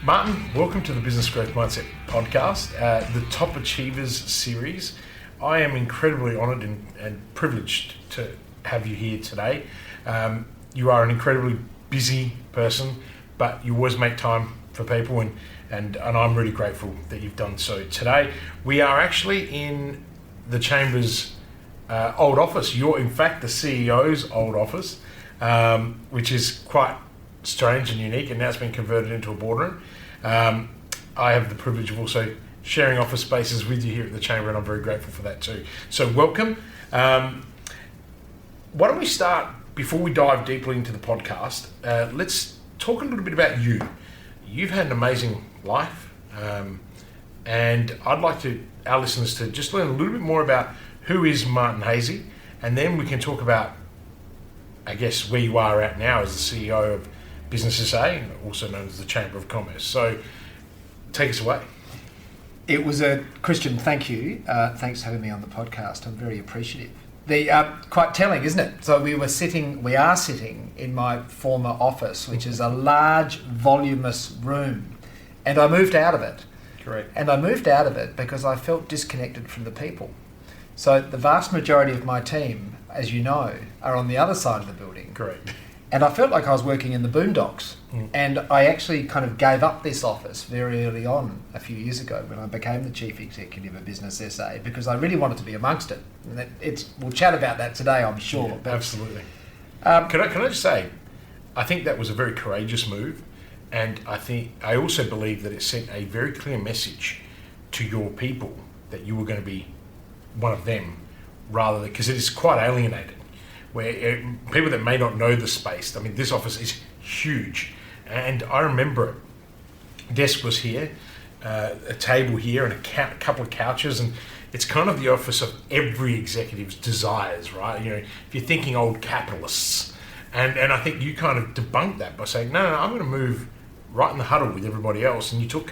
Martin, welcome to the Business Growth Mindset podcast, the Top Achievers series. I am incredibly honoured and privileged to have you here today. You are an incredibly busy person, but you always make time for people, and I'm really grateful that you've done so. Today, we are actually in the Chamber's old office. You're, in fact, the CEO's old office, which is quite strange and unique, and now it's been converted into a boardroom. I have the privilege of also sharing office spaces with you here at the Chamber, and I'm very grateful for that too. So welcome. Why don't we start, before we dive deeply into the podcast, let's talk a little bit about you. You've had an amazing life, and I'd like our listeners to just learn a little bit more about who is Martin Haese, and then we can talk about, I guess, where you are at now as the CEO of Business SA, also known as the Chamber of Commerce. So take us away. It was Kristian, thank you. Thanks for having me on the podcast. I'm very appreciative. Quite telling, isn't it? So we are sitting in my former office, which is a large, voluminous room, and I moved out of it. Correct. And I moved out of it because I felt disconnected from the people. So the vast majority of my team, as you know, are on the other side of the building. Correct. And I felt like I was working in the boondocks. And I actually kind of gave up this office very early on a few years ago when I became the Chief Executive of Business SA, because I really wanted to be amongst it. And we'll chat about that today, I'm sure. Yeah, but, absolutely. Can I just say, I think that was a very courageous move, and I also believe that it sent a very clear message to your people that you were going to be one of them, rather than, because it is quite alienated. Where people that may not know the space, I mean, this office is huge, and I remember it. Desk was here, a table here, and a couple of couches, and it's kind of the office of every executive's desires, right? You know, if you're thinking old capitalists, and I think you kind of debunked that by saying, no, I'm going to move right in the huddle with everybody else, and you took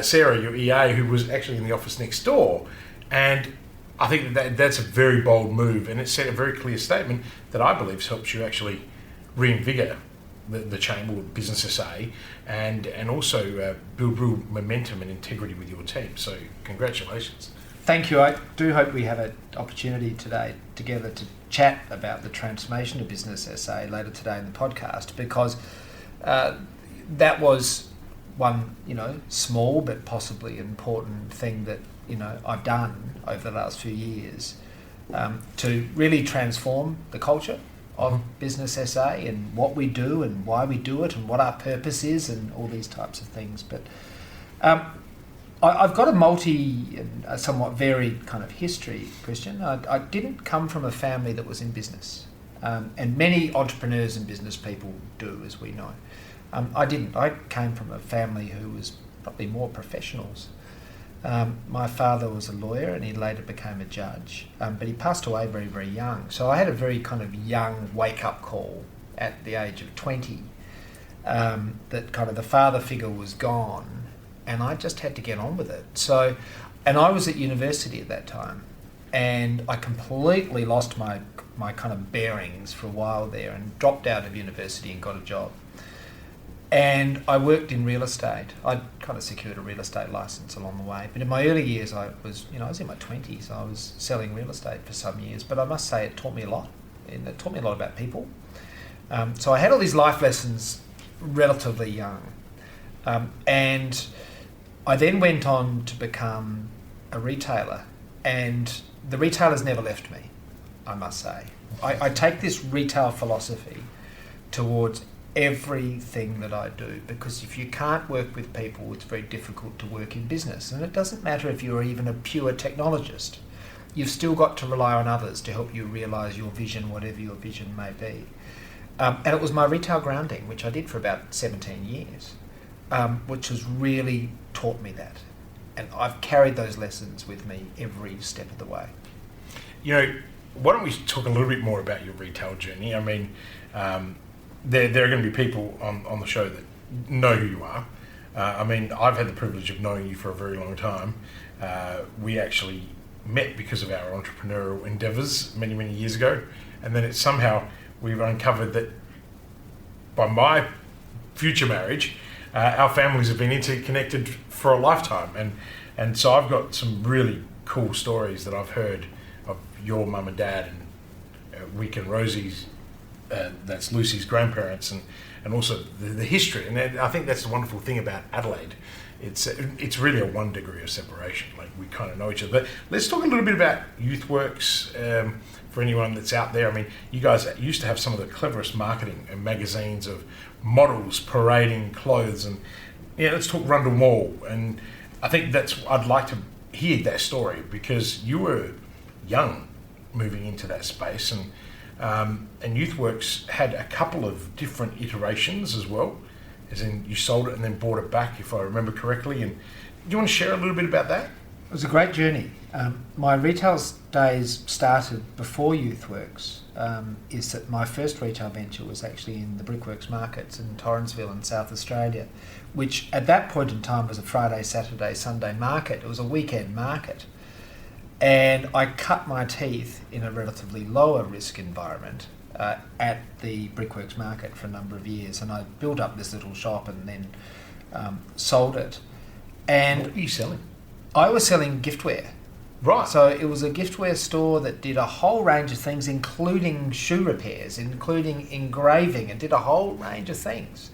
Sarah, your EA, who was actually in the office next door, and I think that's a very bold move, and it set a very clear statement that I believe helps you actually reinvigorate the Chamber of Business SA and also build real momentum and integrity with your team. So congratulations. Thank you. I do hope we have an opportunity today together to chat about the transformation of Business SA later today in the podcast, because that was one, small but possibly important thing that I've done over the last few years to really transform the culture of Business SA and what we do and why we do it and what our purpose is and all these types of things. But I've got a somewhat varied kind of history, Kristian. I didn't come from a family that was in business, and many entrepreneurs and business people do, as we know. I didn't. I came from a family who was probably more professionals. My father was a lawyer, and he later became a judge, but he passed away very, very young. So I had a very kind of young wake-up call at the age of 20 that kind of the father figure was gone, and I just had to get on with it. So, and I was at university at that time, and I completely lost my kind of bearings for a while there and dropped out of university and got a job. And I worked in real estate. I kind of secured a real estate license along the way. But in my early years, I was in my 20s. I was selling real estate for some years. But I must say it taught me a lot. And it taught me a lot about people. So I had all these life lessons relatively young. And I then went on to become a retailer. And the retailers never left me, I must say. I take this retail philosophy towards everything that I do, because if you can't work with people, it's very difficult to work in business. And it doesn't matter if you're even a pure technologist. You've still got to rely on others to help you realise your vision, whatever your vision may be. And it was my retail grounding, which I did for about 17 years, which has really taught me that. And I've carried those lessons with me every step of the way. Why don't we talk a little bit more about your retail journey? I mean, there are going to be people on the show that know who you are. I've had the privilege of knowing you for a very long time. We actually met because of our entrepreneurial endeavours many, many years ago. And then we've uncovered that by my future marriage, our families have been interconnected for a lifetime, and so I've got some really cool stories that I've heard of your mum and dad and Wick and Rosie's, that's Lucy's grandparents, and also the history. And I think that's the wonderful thing about Adelaide. It's really a 1 degree of separation. Like, we kind of know each other. But let's talk a little bit about YouthWorks for anyone that's out there. I mean, you guys used to have some of the cleverest marketing and magazines of models parading clothes, and let's talk Rundle Mall. And I think I'd like to hear that story, because you were young moving into that space, and YouthWorks had a couple of different iterations as well. As in, you sold it and then bought it back, if I remember correctly. And do you want to share a little bit about that? It was a great journey. My retail days started before YouthWorks. Is that my first retail venture was actually in the Brickworks markets in Torrensville in South Australia, which at that point in time was a Friday, Saturday, Sunday market. It was a weekend market. And I cut my teeth in a relatively lower risk environment at the Brickworks market for a number of years, and I built up this little shop and then sold it. And what were you selling? I was selling giftware. Right. So it was a giftware store that did a whole range of things, including shoe repairs, including engraving, and did a whole range of things.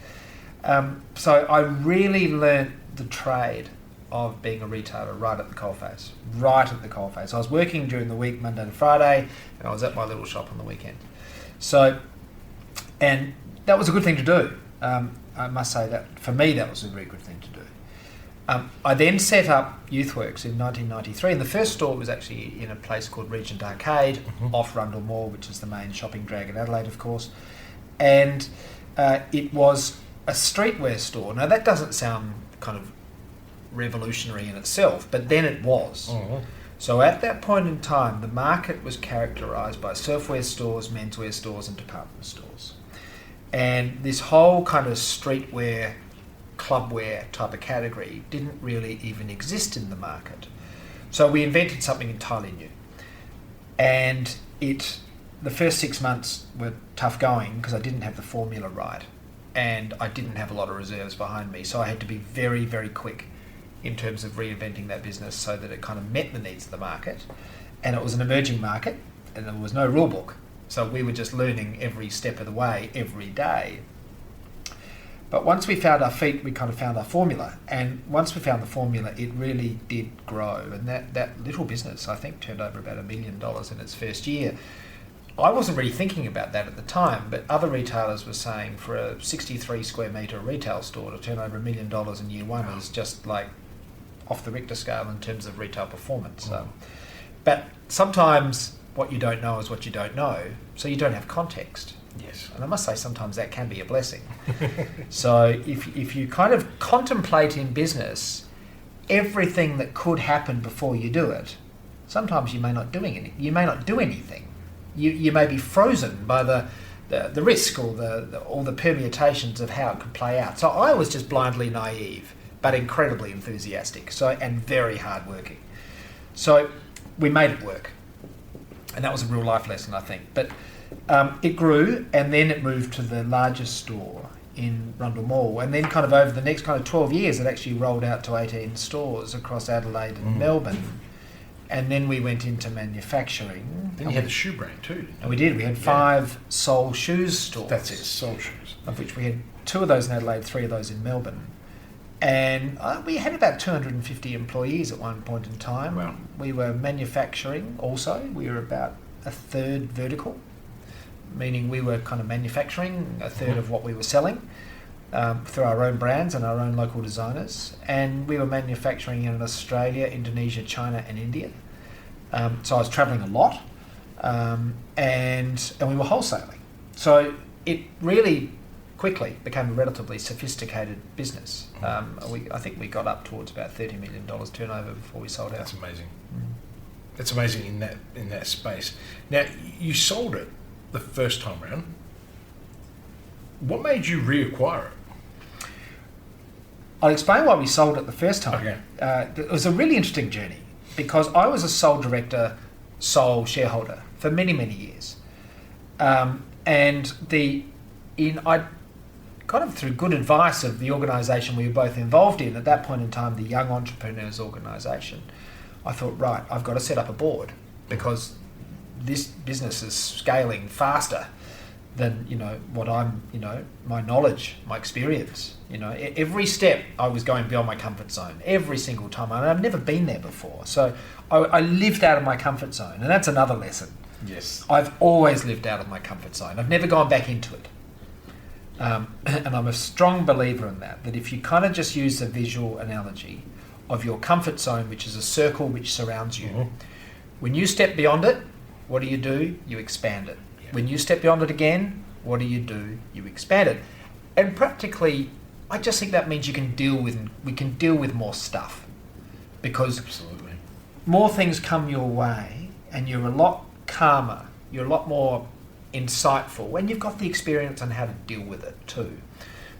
So I really learnt the trade of being a retailer right at the coalface. I was working during the week, Monday to Friday, and I was at my little shop on the weekend. So, and that was a good thing to do. I must say that for me, that was a very good thing to do. I then set up YouthWorks in 1993, and the first store was actually in a place called Regent Arcade, off Rundle Mall, which is the main shopping drag in Adelaide, of course. And it was a streetwear store. Now, that doesn't sound kind of revolutionary in itself, but then it was. So at that point in time, the market was characterised by surfwear stores, menswear stores, and department stores. And this whole kind of streetwear, clubwear type of category didn't really even exist in the market. So we invented something entirely new. And the first 6 months were tough going because I didn't have the formula right, and I didn't have a lot of reserves behind me. So I had to be very, very quick in terms of reinventing that business so that it kind of met the needs of the market. And it was an emerging market, and there was no rule book. So we were just learning every step of the way, every day. But once we found our feet, we kind of found our formula. And once we found the formula, it really did grow. And that little business, I think, turned over about $1 million in its first year. I wasn't really thinking about that at the time, but other retailers were saying for a 63 square metre retail store to turn over $1 million in year one is just like off the Richter scale in terms of retail performance. But sometimes what you don't know is what you don't know, so you don't have context. Yes. And I must say sometimes that can be a blessing. So if you kind of contemplate in business everything that could happen before you do it, sometimes you may not do anything. You may be frozen by the risk or all the permutations of how it could play out. So I was just blindly naive, but incredibly enthusiastic, and very hardworking. So we made it work, and that was a real life lesson, I think. But it grew, and then it moved to the largest store in Rundle Mall, and then kind of over the next kind of 12 years, it actually rolled out to 18 stores across Adelaide and Melbourne. And then we went into manufacturing. Then you had the shoe brand too, didn't you? And we did. We had 5 Soul Shoes stores. That's it, Soul Shoes. Of which we had 2 of those in Adelaide, 3 of those in Melbourne. And we had about 250 employees at one point in time. Wow. We were manufacturing also. We were about a third vertical, meaning we were kind of manufacturing a third of what we were selling through our own brands and our own local designers. And we were manufacturing in Australia, Indonesia, China and India. So I was travelling a lot, and we were wholesaling. So it really quickly became a relatively sophisticated business. I think we got up towards about $30 million turnover before we sold out. That's amazing. That's amazing in that space. Now, you sold it the first time round. What made you reacquire it? I'll explain why we sold it the first time. Okay. It was a really interesting journey because I was a sole director, sole shareholder for many, many years. I'd kind of through good advice of the organisation we were both involved in, at that point in time, the Young Entrepreneurs Organisation, I thought, right, I've got to set up a board because this business is scaling faster than, what I'm, my knowledge, my experience. Every step I was going beyond my comfort zone, every single time. And I've never been there before. So I lived out of my comfort zone. And that's another lesson. Yes. I've always lived out of my comfort zone. I've never gone back into it. And I'm a strong believer in that if you kind of just use the visual analogy of your comfort zone, which is a circle which surrounds you, Mm-hmm. when you step beyond it, what do? You expand it. Yeah. When you step beyond it again, what do? You expand it. And practically, I just think that means we can deal with more stuff, because Absolutely. more things come your way and you're a lot calmer, you're a lot more insightful when you've got the experience on how to deal with it too.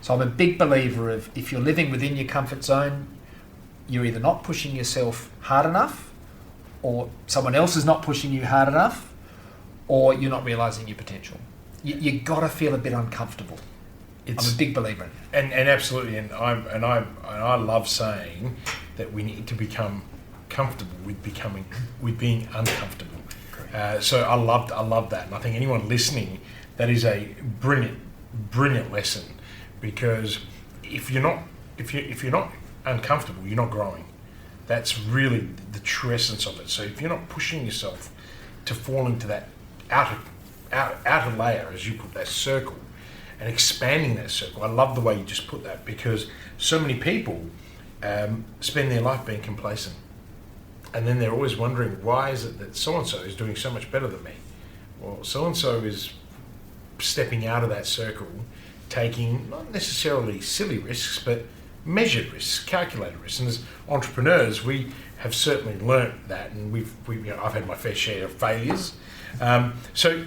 So I'm a big believer of, if you're living within your comfort zone, you're either not pushing yourself hard enough, or someone else is not pushing you hard enough, or you're not realising your potential. You got to feel a bit uncomfortable. I'm a big believer in it. And absolutely, and I love saying that we need to become comfortable with being uncomfortable. So I love that, and I think anyone listening, that is a brilliant lesson, because if you're not uncomfortable, you're not growing. That's really the true essence of it. So if you're not pushing yourself to fall into that outer layer, as you put, that circle, and expanding that circle. I love the way you just put that, because so many people spend their life being complacent. And then they're always wondering, why is it that so-and-so is doing so much better than me? Well, so-and-so is stepping out of that circle, taking not necessarily silly risks, but measured risks, calculated risks. And as entrepreneurs, we have certainly learnt that, and I've had my fair share of failures. So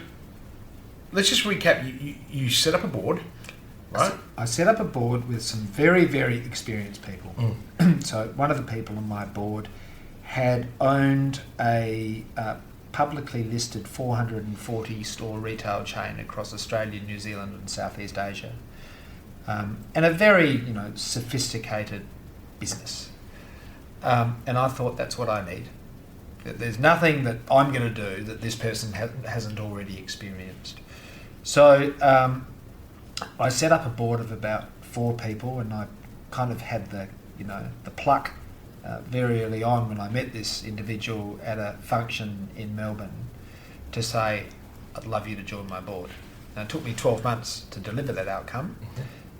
let's just recap. You set up a board, right? I set up a board with some very, very experienced people. So one of the people on my board had owned a publicly listed 440 store retail chain across Australia, New Zealand and Southeast Asia, and a very sophisticated business. And I thought, that's what I need. There's nothing that I'm going to do that this person hasn't already experienced. So I set up a board of about 4 people, and I kind of had the pluck very early on when I met this individual at a function in Melbourne to say, I'd love you to join my board. Now, it took me 12 months to deliver that outcome,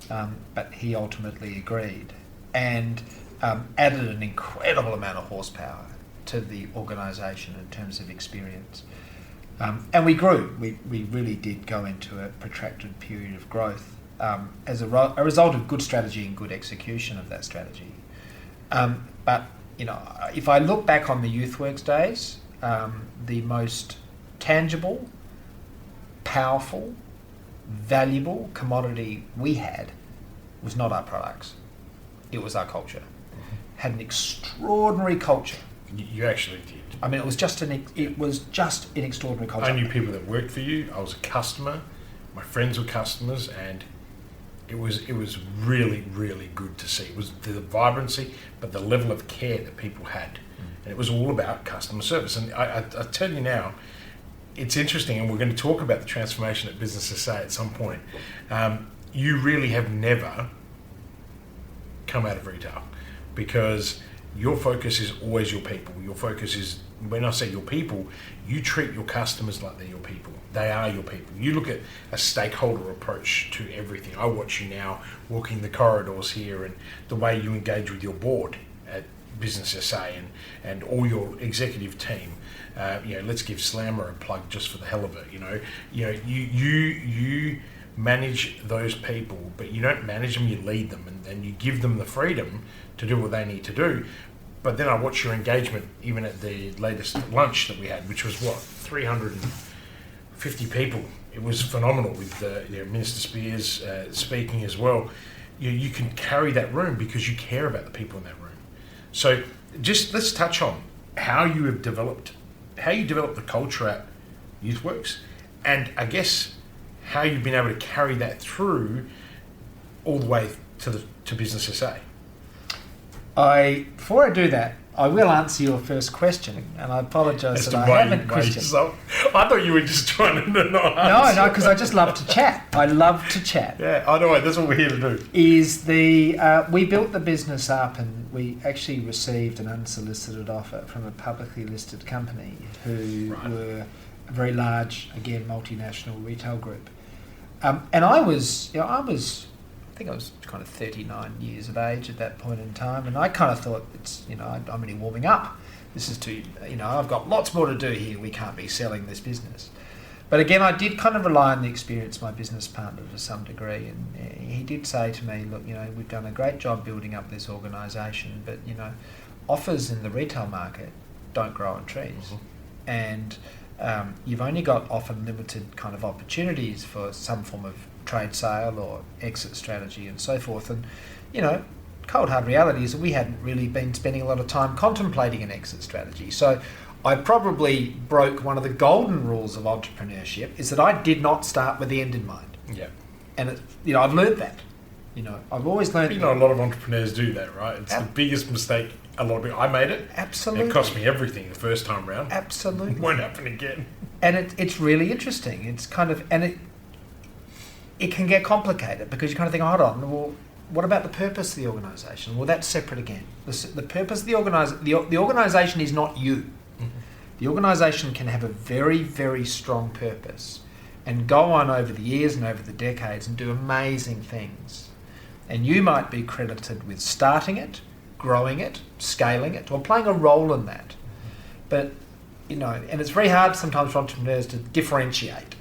but he ultimately agreed and added an incredible amount of horsepower to the organisation in terms of experience. And we grew. We really did go into a protracted period of growth as a result of good strategy and good execution of that strategy. But if I look back on the YouthWorks days, the most tangible, powerful, valuable commodity we had was not our products. It was our culture. Had an extraordinary culture. You actually did. I mean, it was just an extraordinary culture. I knew people that worked for you. I was a customer. My friends were customers, and it was really, really good to see. It was the vibrancy, but the level of care that people had, and it was all about customer service. And I tell you now, it's interesting, and we're going to talk about the transformation that businesses say at some point. You really have never come out of retail, because your focus is always your people. Your focus is, when I say your people, you treat your customers like they're your people. They are your people. You look at a stakeholder approach to everything. I watch you now walking the corridors here, and the way you engage with your board at Business SA and all your executive team. Let's give Slammer a plug just for the hell of it. You manage those people, but you don't manage them, you lead them, and you give them the freedom to do what they need to do. But then I watch your engagement even at the latest lunch that we had, which was 350 people. It was phenomenal, with Minister Spears speaking as well. You can carry that room because you care about the people in that room. So just let's touch on how you developed the culture at YouthWorks, and I guess how you've been able to carry that through all the way to Business SA? Before I do that, I will answer your first question, and I apologise that I haven't, Kristian. I thought you were just trying to not answer. No, because I just love to chat. I love to chat. Yeah, I know. That's what we're here to do. We built the business up, and we actually received an unsolicited offer from a publicly listed company who were a very large, again, multinational retail group. And I think I was kind of 39 years of age at that point in time, and I kind of thought, I'm only warming up. This is I've got lots more to do here. We can't be selling this business. But again, I did kind of rely on the experience of my business partner to some degree, and he did say to me, look, we've done a great job building up this organisation, but, offers in the retail market don't grow on trees. Mm-hmm. And you've only got often limited kind of opportunities for some form of trade sale or exit strategy and so forth. And, cold hard reality is that we hadn't really been spending a lot of time contemplating an exit strategy. So I probably broke one of the golden rules of entrepreneurship, is that I did not start with the end in mind. Yeah. And, I've learned that. I've always learned that. A lot of entrepreneurs do that, right? It's the biggest mistake a lot of people. I made it. Absolutely. It cost me everything the first time round. Absolutely. It won't happen again. And it's really interesting. It's kind of, and it can get complicated because you kind of think, hold on, well, what about the purpose of the organisation? Well, that's separate again. The purpose of the organisation is not you. Mm-hmm. The organisation can have a very, very strong purpose and go on over the years and over the decades and do amazing things. And you might be credited with starting it, growing it, scaling it, or playing a role in that. Mm-hmm. But, and it's very hard sometimes for entrepreneurs to differentiate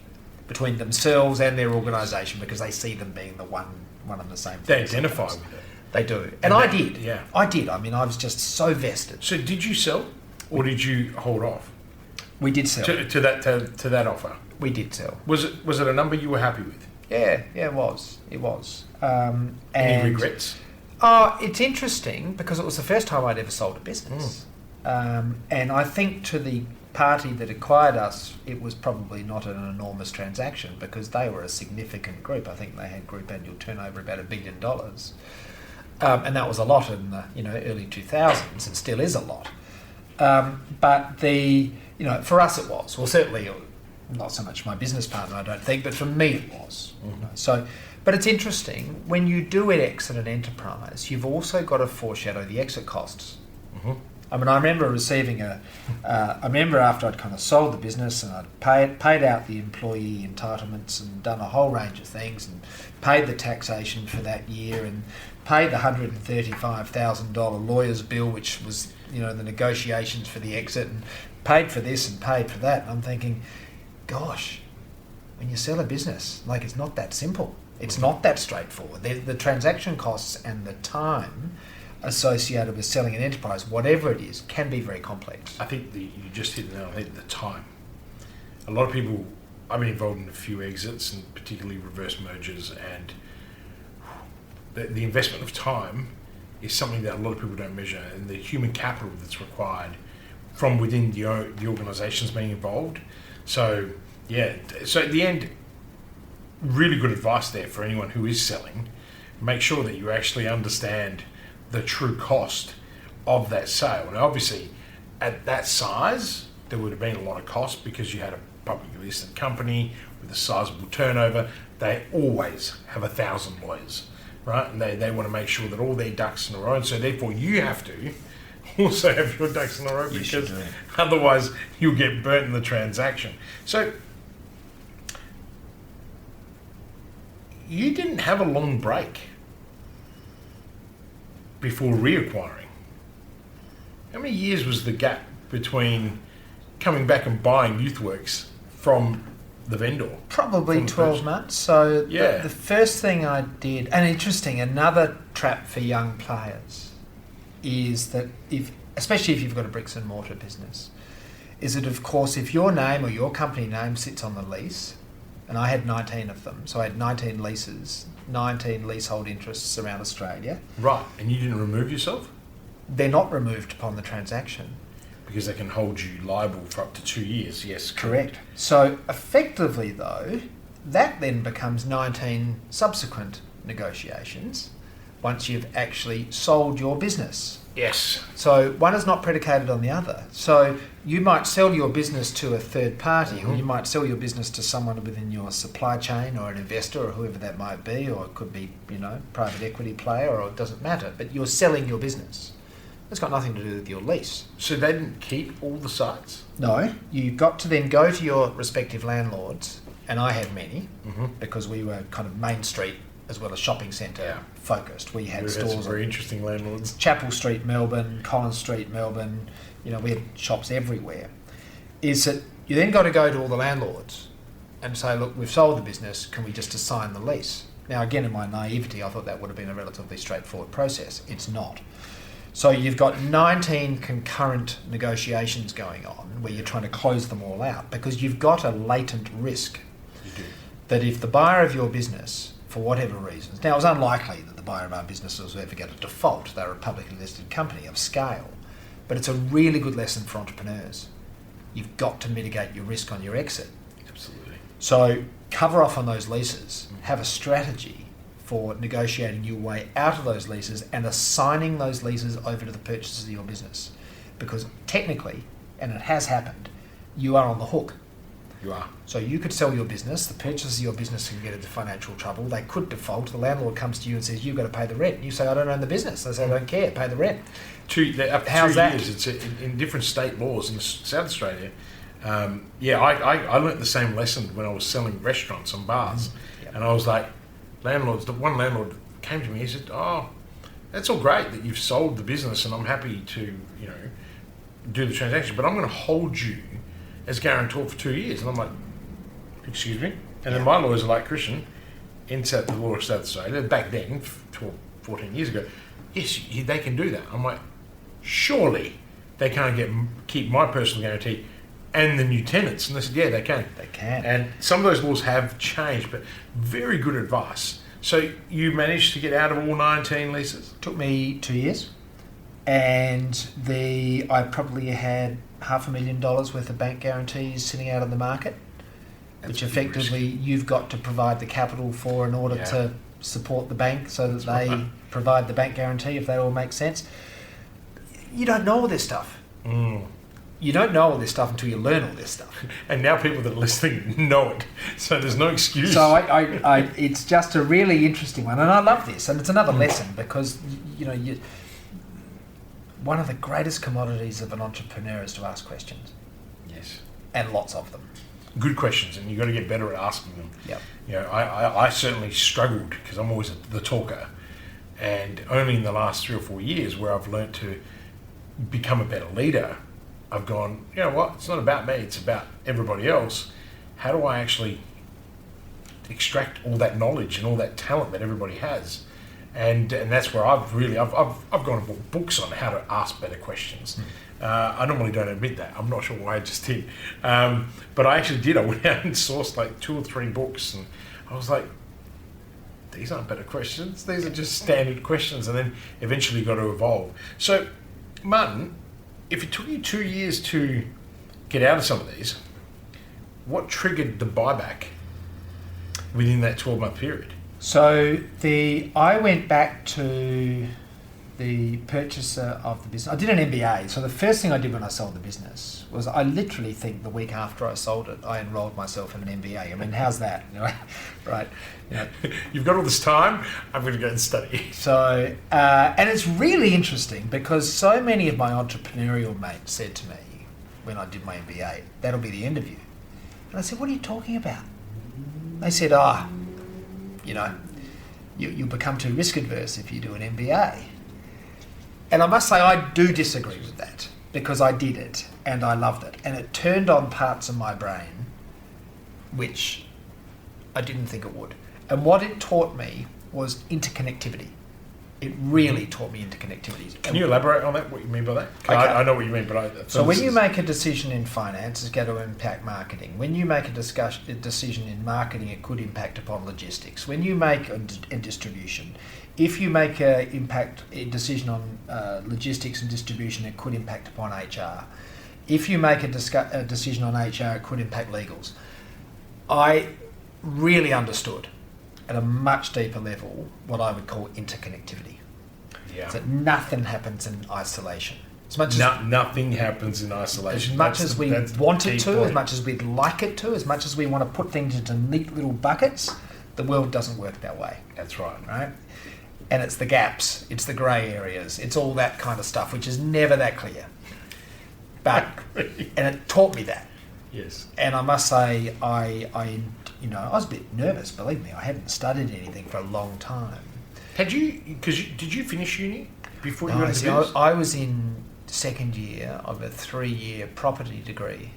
between themselves and their organisation because they see them being the one and the same thing. They identify with it. They do. And I did. Yeah. I did. I mean, I was just so vested. So did you sell or did you hold off? We did sell. To that offer? We did sell. Was it a number you were happy with? Yeah, it was. It was. Any regrets? It's interesting because it was the first time I'd ever sold a business. And I think to the party that acquired us, it was probably not an enormous transaction because they were a significant group. I think they had group annual turnover about $1 billion. And that was a lot in the early 2000s and still is a lot. But for us it was. Well, certainly not so much my business partner, I don't think, but for me it was. Mm-hmm. But it's interesting, when you do exit an enterprise, you've also got to foreshadow the exit costs. Mm-hmm. I mean, I remember receiving I remember after I'd kind of sold the business and I'd paid out the employee entitlements and done a whole range of things and paid the taxation for that year and paid the $135,000 lawyer's bill, which was, the negotiations for the exit, and paid for this and paid for that. And I'm thinking, gosh, when you sell a business, it's not that simple. It's not that straightforward. The transaction costs and the time associated with selling an enterprise, whatever it is, can be very complex. I think you just hit the nail on the head, the time. A lot of people, I've been involved in a few exits and particularly reverse mergers, and the investment of time is something that a lot of people don't measure, and the human capital that's required from within the organisations being involved. So at the end, really good advice there for anyone who is selling. Make sure that you actually understand the true cost of that sale. And obviously, at that size, there would have been a lot of cost because you had a publicly listed company with a sizable turnover. They always have 1,000 lawyers, right? And they want to make sure that all their ducks in a row. And so therefore, you have to also have your ducks in a row because otherwise you'll get burnt in the transaction. So you didn't have a long break before reacquiring. How many years was the gap between coming back and buying YouthWorks from the vendor? Probably 12 months. So the first thing I did, and interesting, another trap for young players is that especially if you've got a bricks and mortar business, is that of course if your name or your company name sits on the lease, and I had 19 of them, so I had 19 leases, 19 leasehold interests around Australia. Right, and you didn't remove yourself? They're not removed upon the transaction. Because they can hold you liable for up to 2 years, yes. Correct. So effectively though, that then becomes 19 subsequent negotiations once you've actually sold your business. Yes. So one is not predicated on the other. So you might sell your business to a third party, or you might sell your business to someone within your supply chain, or an investor, or whoever that might be, or it could be, private equity player, or it doesn't matter. But you're selling your business. It's got nothing to do with your lease. So they didn't keep all the sites? No, you've got to then go to your respective landlords, and I had many, because we were kind of Main Street as well as shopping centre focused. We had stores. Some very interesting landlords. Chapel Street, Melbourne, Collins Street, Melbourne. We had shops everywhere. Is that you then got to go to all the landlords and say, look, we've sold the business. Can we just assign the lease? Now, again, in my naivety, I thought that would have been a relatively straightforward process. It's not. So you've got 19 concurrent negotiations going on where you're trying to close them all out because you've got a latent risk that if the buyer of your business, for whatever reasons, now it was unlikely that the buyer of our business was ever going to default. They're a publicly listed company of scale, but it's a really good lesson for entrepreneurs. You've got to mitigate your risk on your exit. Absolutely. So cover off on those leases, have a strategy for negotiating your way out of those leases and assigning those leases over to the purchasers of your business. Because technically, and it has happened, you are on the hook. You are. So you could sell your business, the purchasers of your business can get into financial trouble, they could default, the landlord comes to you and says, you've got to pay the rent. You say, I don't own the business. They say, I don't care, pay the rent. How's that? It's in different state laws in South Australia. I learnt the same lesson when I was selling restaurants and bars. And I was like, one landlord came to me, he said, oh, that's all great that you've sold the business and I'm happy to, do the transaction, but I'm going to hold you as guarantor for 2 years. And I'm like, excuse me? And then my lawyers are like, Kristian, in the law of South Australia, back then, 12, 14 years ago, yes, they can do that. I'm like, surely they can't keep my personal guarantee and the new tenants. And they said, yeah, they can. They can. And some of those laws have changed, but very good advice. So you managed to get out of all 19 leases? Took me 2 years. And I probably had $500,000 worth of bank guarantees sitting out in the market, which effectively you've got to provide the capital for in order to support the bank so that they provide the bank guarantee if that all makes sense. You don't know all this stuff. You don't know all this stuff until you learn all this stuff. And now people that are listening know it, so there's no excuse. So it's just a really interesting one, and I love this, and it's another lesson because one of the greatest commodities of an entrepreneur is to ask questions. Yes. And lots of them. Good questions, and you've got to get better at asking them. Yep. I certainly struggled because I'm always the talker, and only in the last 3 or 4 years where I've learnt to become a better leader, I've gone, you know what, it's not about me, it's about everybody else. How do I actually extract all that knowledge and all that talent that everybody has? And that's where I've gone and bought books on how to ask better questions. I normally don't admit that. I'm not sure why I just did. But I actually did. I went out and sourced like 2 or 3 books, and I was like, these aren't better questions. These are just standard questions, and then eventually got to evolve. So, Martin, if it took you 2 years to get out of some of these, what triggered the buyback within that 12-month period? So I went back to the purchaser of the business. I did an MBA. So the first thing I did when I sold the business was I literally think the week after I sold it, I enrolled myself in an MBA. I mean, how's that? Right? You've got all this time. I'm going to go and study. So, and it's really interesting because so many of my entrepreneurial mates said to me when I did my MBA, that'll be the end of you. And I said, what are you talking about? They said, you'll become too risk adverse if you do an MBA. And I must say I do disagree with that because I did it and I loved it. And it turned on parts of my brain which I didn't think it would. And what it taught me was interconnectivity. It really taught me interconnectivity. Can you elaborate on that, what you mean by that? Okay. I know what you mean, but So when you make a decision in finance, it's going to impact marketing. When you make a decision in marketing, it could impact upon logistics. When you make a distribution, if you make a decision on logistics and distribution, it could impact upon HR. If you make a decision on HR, it could impact legals. I really understood. at a much deeper level what I would call interconnectivity. Yeah. So nothing happens in isolation. As much as nothing happens in isolation. As much as we want it to, as much as we'd like it to, as much as we want to put things into neat little buckets, the world doesn't work that way. That's right. Right? And it's the gaps, it's the grey areas, it's all that kind of stuff, which is never that clear. But and it taught me that. Yes. And I must say, I was a bit nervous. Believe me, I hadn't studied anything for a long time. Did you finish uni before you No, went into see, business? I was in second year of a 3-year property degree.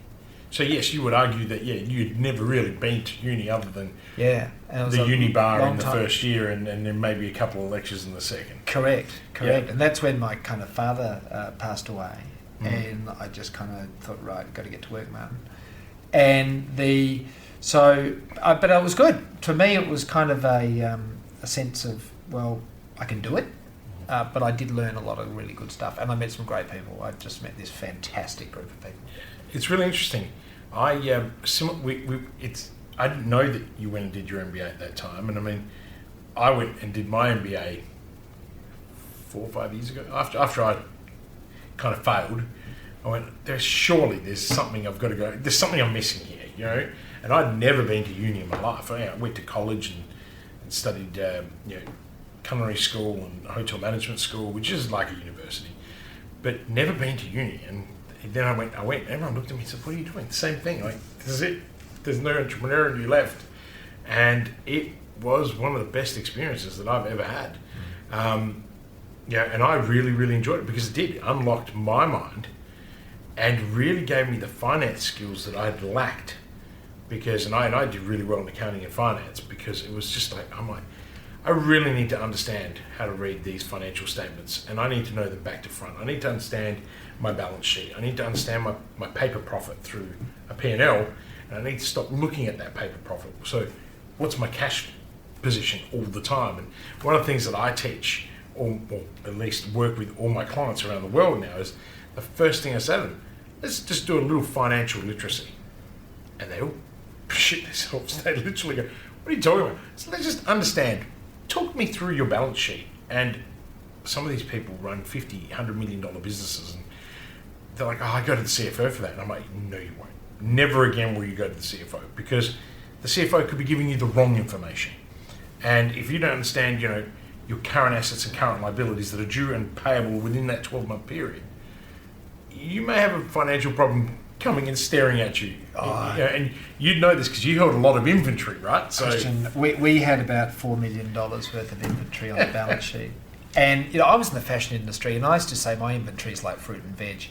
So yes, you would argue that you'd never really been to uni other than and it was the a uni bar long in the time. first year, and then maybe a couple of lectures in the second. Correct. Yeah. And that's when my kind of father passed away, and I just kind of thought, right, got to get to work, Martin. And but it was good. To me, it was kind of a sense of, well, I can do it. But I did learn a lot of really good stuff, and I met some great people. I just met this fantastic group of people. It's really interesting. I didn't know that you went and did your MBA at that time, and I mean, I went and did my MBA 4 or 5 years ago. After I kind of failed, I went, there's something I've got to go. There's something I'm missing here, And I'd never been to uni in my life. I went to college and studied, culinary school and hotel management school, which is like a university, but never been to uni. And then I went, everyone looked at me and said, what are you doing? The same thing. Like, this is it. There's no entrepreneur in you left. And it was one of the best experiences that I've ever had. And I really, really enjoyed it because it unlocked my mind and really gave me the finance skills that I had lacked. And I did really well in accounting and finance because it was just like, I really need to understand how to read these financial statements, and I need to know them back to front. I need to understand my balance sheet. I need to understand my paper profit through a P&L, and I need to stop looking at that paper profit. So what's my cash position all the time? And one of the things that I teach, or at least work with all my clients around the world now, is the first thing I say to them, let's just do a little financial literacy. And they all shit themselves. They literally go, what are you talking about? So let's just understand. Talk me through your balance sheet. And some of these people run $50, $100 million businesses, and they're like, I go to the CFO for that. And I'm like, no, you won't. Never again will you go to the CFO, because the CFO could be giving you the wrong information. And if you don't understand, your current assets and current liabilities that are due and payable within that 12-month period, you may have a financial problem coming and staring at you. And you'd know this because you held a lot of inventory, right? So Kristian, we had about $4 million worth of inventory on the balance sheet. And I was in the fashion industry, and I used to say my inventory is like fruit and veg.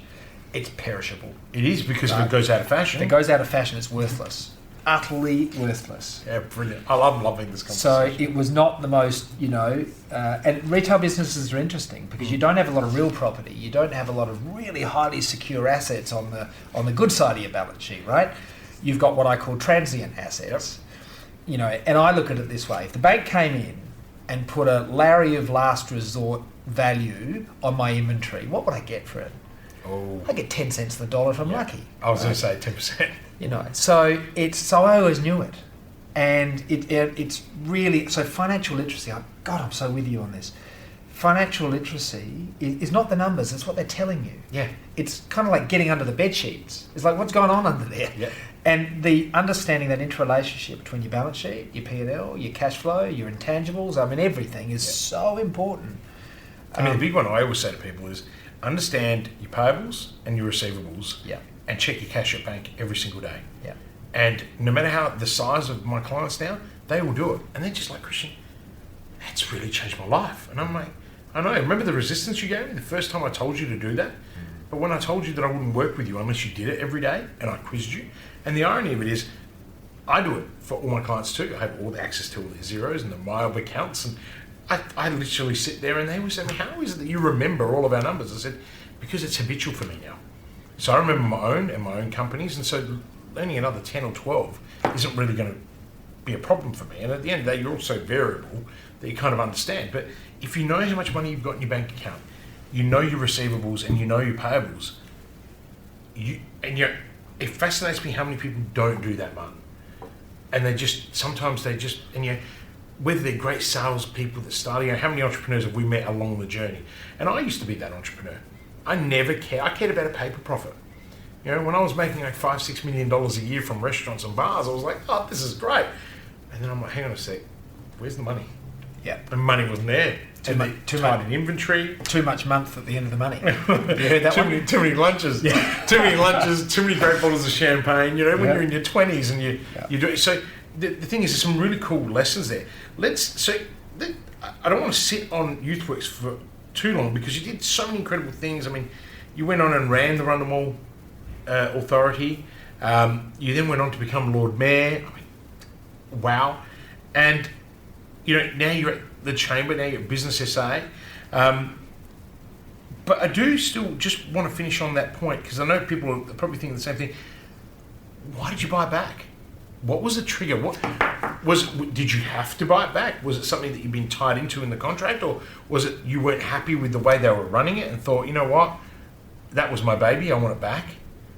It's perishable. it is, because if it goes out of fashion. If it goes out of fashion, it's worthless. Utterly worthless. Yeah, brilliant. I love loving this So conversation. it was not the most, and retail businesses are interesting because you don't have a lot of real property. You don't have a lot of really highly secure assets on the good side of your balance sheet, right? You've got what I call transient assets. And I look at it this way. If the bank came in and put a Larry of last resort value on my inventory, what would I get for it? I get 10 cents on the dollar if I'm lucky. I was going to say 10%. So I always knew it, and it's really so financial literacy. I'm so with you on this. Financial literacy is not the numbers; it's what they're telling you. Yeah, it's kind of like getting under the bed sheets. It's like what's going on under there. Yeah. And the understanding that interrelationship between your balance sheet, your P&L, your cash flow, your intangibles. I mean, everything is so important. the big one I always say to people is understand your payables and your receivables. Yeah. And check your cash at bank every single day. Yeah. And no matter how the size of my clients now, they will do it. And they're just like, Kristian, that's really changed my life. And I'm like, I know. Remember the resistance you gave me the first time I told you to do that? But when I told you that I wouldn't work with you unless you did it every day, and I quizzed you. And the irony of it is, I do it for all my clients too. I have all the access to all their zeros and the MyOb accounts. And I literally sit there and they always say, how is it that you remember all of our numbers? I said, because it's habitual for me now. So I remember my own companies, and so learning another 10 or 12 isn't really going to be a problem for me. And at the end of the day, you're also variable that you kind of understand. But if you know how much money you've got in your bank account, you know your receivables and you know your payables, it fascinates me how many people don't do that, Martin. And whether they're great salespeople that start, how many entrepreneurs have we met along the journey? And I used to be that entrepreneur. I never cared. I cared about a paper profit. When I was making like $5-6 million a year from restaurants and bars, I was like, oh, this is great. And then I'm like, hang on a sec, where's the money? Yeah. And money wasn't there. Too much in inventory. Too much month at the end of the money. You heard that one? Too many lunches. Yeah. Too many lunches, too many great bottles of champagne, when you're in your 20s and you do it. So the thing is, there's some really cool lessons there. I don't want to sit on YouthWorks for too long because you did so many incredible things. I mean, you went on and ran the Run the Mall Authority. You then went on to become Lord Mayor. I mean, wow. And, now you're at the Chamber, now you're at Business SA. But I do still just want to finish on that point because I know people are probably thinking the same thing. Why did you buy it back? What was the trigger? Did you have to buy it back? Was it something that you'd been tied into in the contract, or was it you weren't happy with the way they were running it and thought, you know what, that was my baby, I want it back?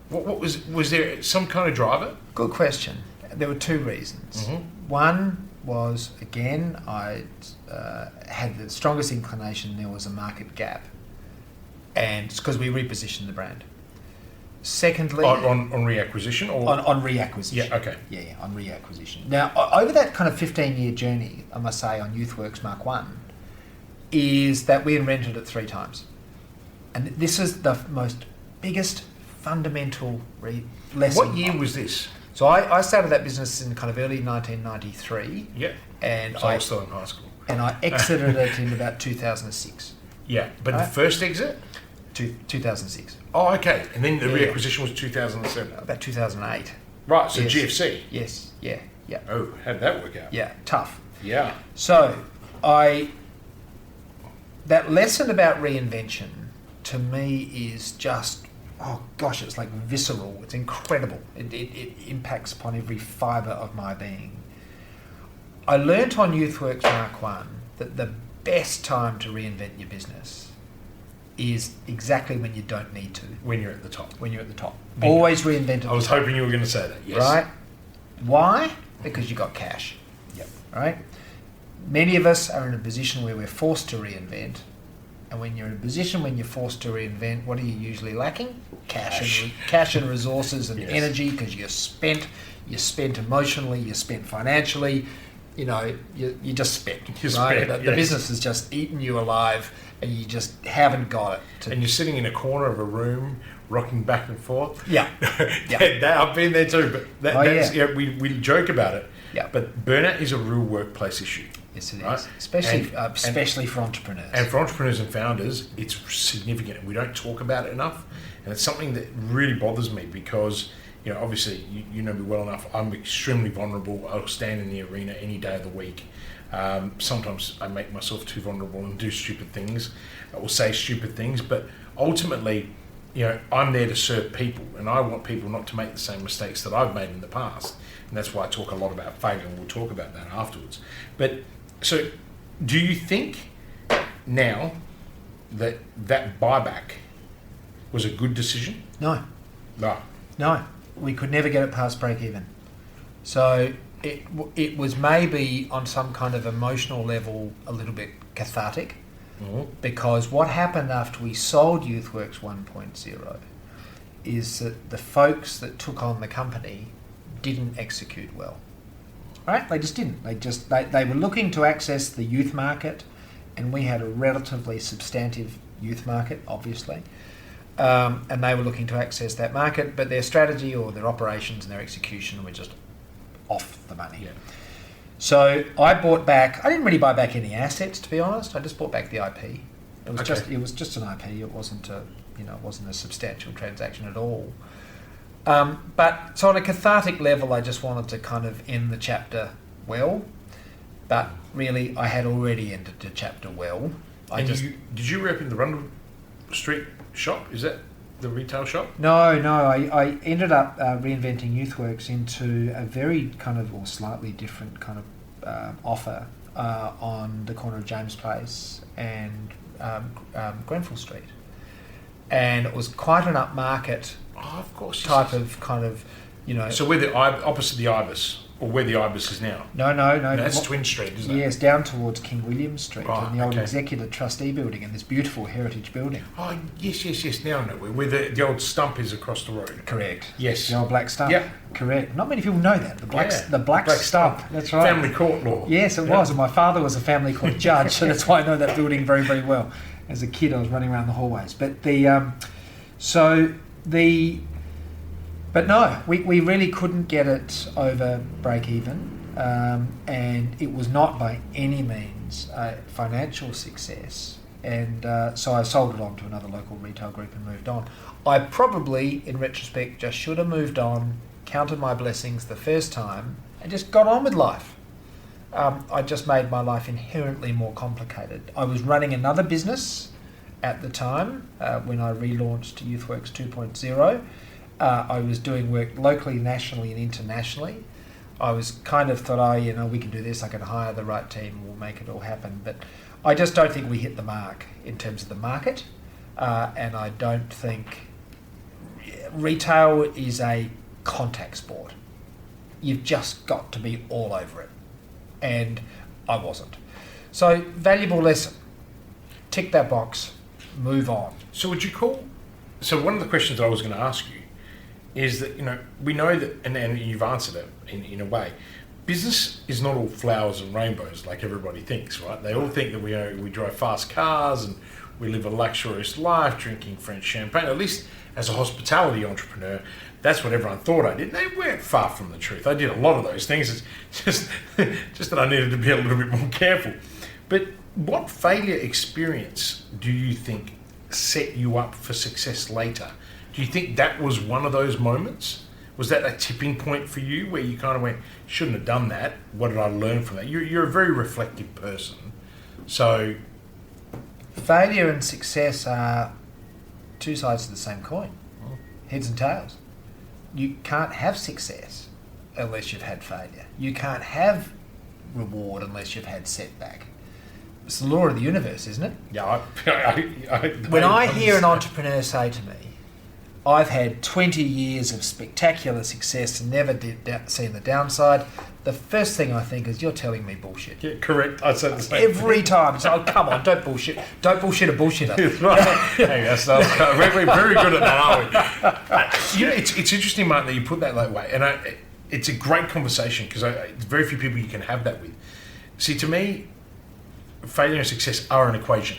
What was there some kind of driver? Good question. There were two reasons. Mm-hmm. One was, again, I had the strongest inclination there was a market gap, and it's because we repositioned the brand. Secondly, on reacquisition or on reacquisition. Yeah, okay. Yeah, on reacquisition. Now, over that kind of 15-year journey, I must say, on YouthWorks Mark 1, is that we invented it 3 times, and this is the biggest fundamental lesson. What year was this? So I started that business in kind of early 1993. Yeah. And so I was still in high school. And I exited it in about 2006. Yeah, but the first exit? 2006. Oh, okay. And then the reacquisition was 2007? About 2008. Right, so yes. GFC? Yes, yeah. Oh, how did that work out? Yeah, tough. Yeah. So, that lesson about reinvention, to me, is just, oh gosh, it's like visceral. It's incredible. It impacts upon every fibre of my being. I learnt on YouthWorks Mark 1 that the best time to reinvent your business is exactly when you don't need to. When you're at the top. When you're at the top. Always reinvent it. I was hoping you were going to say that, yes. Right? Why? Because you got cash. Yep. Right? Many of us are in a position where we're forced to reinvent. And when you're in a position when you're forced to reinvent, what are you usually lacking? Cash and resources and energy, because you're spent emotionally, you're spent financially, you just spent. The business has just eaten you alive and you just haven't got it. And you're sitting in a corner of a room, rocking back and forth. Yeah. I've been there too, but we joke about it. Yeah. But burnout is a real workplace issue. Yes, it is. Especially for entrepreneurs. And for entrepreneurs and founders, it's significant. We don't talk about it enough. And it's something that really bothers me because, obviously, you know me well enough. I'm extremely vulnerable. I'll stand in the arena any day of the week. Sometimes I make myself too vulnerable and do stupid things or say stupid things. But ultimately, I'm there to serve people. And I want people not to make the same mistakes that I've made in the past. And that's why I talk a lot about failure, and we'll talk about that afterwards. But so, do you think now that buyback was a good decision? No. No. We could never get it past break even. So it was maybe on some kind of emotional level a little bit cathartic, because what happened after we sold YouthWorks 1.0 is that the folks that took on the company didn't execute well. Right? They just didn't. They were looking to access the youth market, and we had a relatively substantive youth market, obviously. And they were looking to access that market, but their strategy or their operations and their execution were just off the money. Yeah. So I didn't really buy back any assets, to be honest. I just bought back the IP. It was just an IP. It wasn't a substantial transaction at all. But so on a cathartic level, I just wanted to kind of end the chapter well. But really, I had already ended the chapter well. Did you reopen the Rundle Street shop? Is that the retail shop? No. I ended up reinventing YouthWorks into a very kind of, or slightly different kind of offer on the corner of James Place and Grenfell Street. And it was quite an upmarket of course, type of kind of, So we're opposite the Ibis. Or where the Ibis is now? No. That's Twin Street, isn't it? Yes, down towards King William Street, Right, and the old okay. Executive Trustee building, and this beautiful heritage building. Oh, yes. Now I know where the old stump is across the road. Correct. Yes. The old black stump. Yep. Correct. Not many people know that. The black Black stump. That's right. Family court law. Yes, it was. And my father was a family court judge, so that's why I know that building very, very well. As a kid, I was running around the hallways. But but no, we really couldn't get it over break even. And it was not by any means a financial success. And so I sold it on to another local retail group and moved on. I probably, in retrospect, just should have moved on, counted my blessings the first time, and just got on with life. I just made my life inherently more complicated. I was running another business at the time when I relaunched YouthWorks 2.0. I was doing work locally, nationally, and internationally. I was kind of thought, we can do this, I can hire the right team, we'll make it all happen. But I just don't think we hit the mark in terms of the market. And I don't think retail is a contact sport. You've just got to be all over it. And I wasn't. So, valuable lesson. Tick that box, move on. So so one of the questions that I was going to ask you is that, we know that, and you've answered it in a way, business is not all flowers and rainbows like everybody thinks, right? They all think that we drive fast cars and we live a luxurious life drinking French champagne. At least as a hospitality entrepreneur, that's what everyone thought I did. They weren't far from the truth. I did a lot of those things. It's just that I needed to be a little bit more careful. But what failure experience do you think set you up for success later? Do you think that was one of those moments? Was that a tipping point for you where you kind of went, shouldn't have done that? What did I learn from that? You're a very reflective person. So failure and success are two sides of the same coin, heads and tails. You can't have success unless you've had failure. You can't have reward unless you've had setback. It's the law of the universe, isn't it? Yeah. When I hear an entrepreneur say to me, I've had 20 years of spectacular success and never seen the downside, the first thing I think is, you're telling me bullshit. Yeah, correct. I said the same every time. So, come on, don't bullshit. Don't bullshit a bullshitter. Right. We're very good at that, aren't we? It's interesting, Martin, that you put that that way. And it's a great conversation because there's very few people you can have that with. See, to me, failure and success are an equation,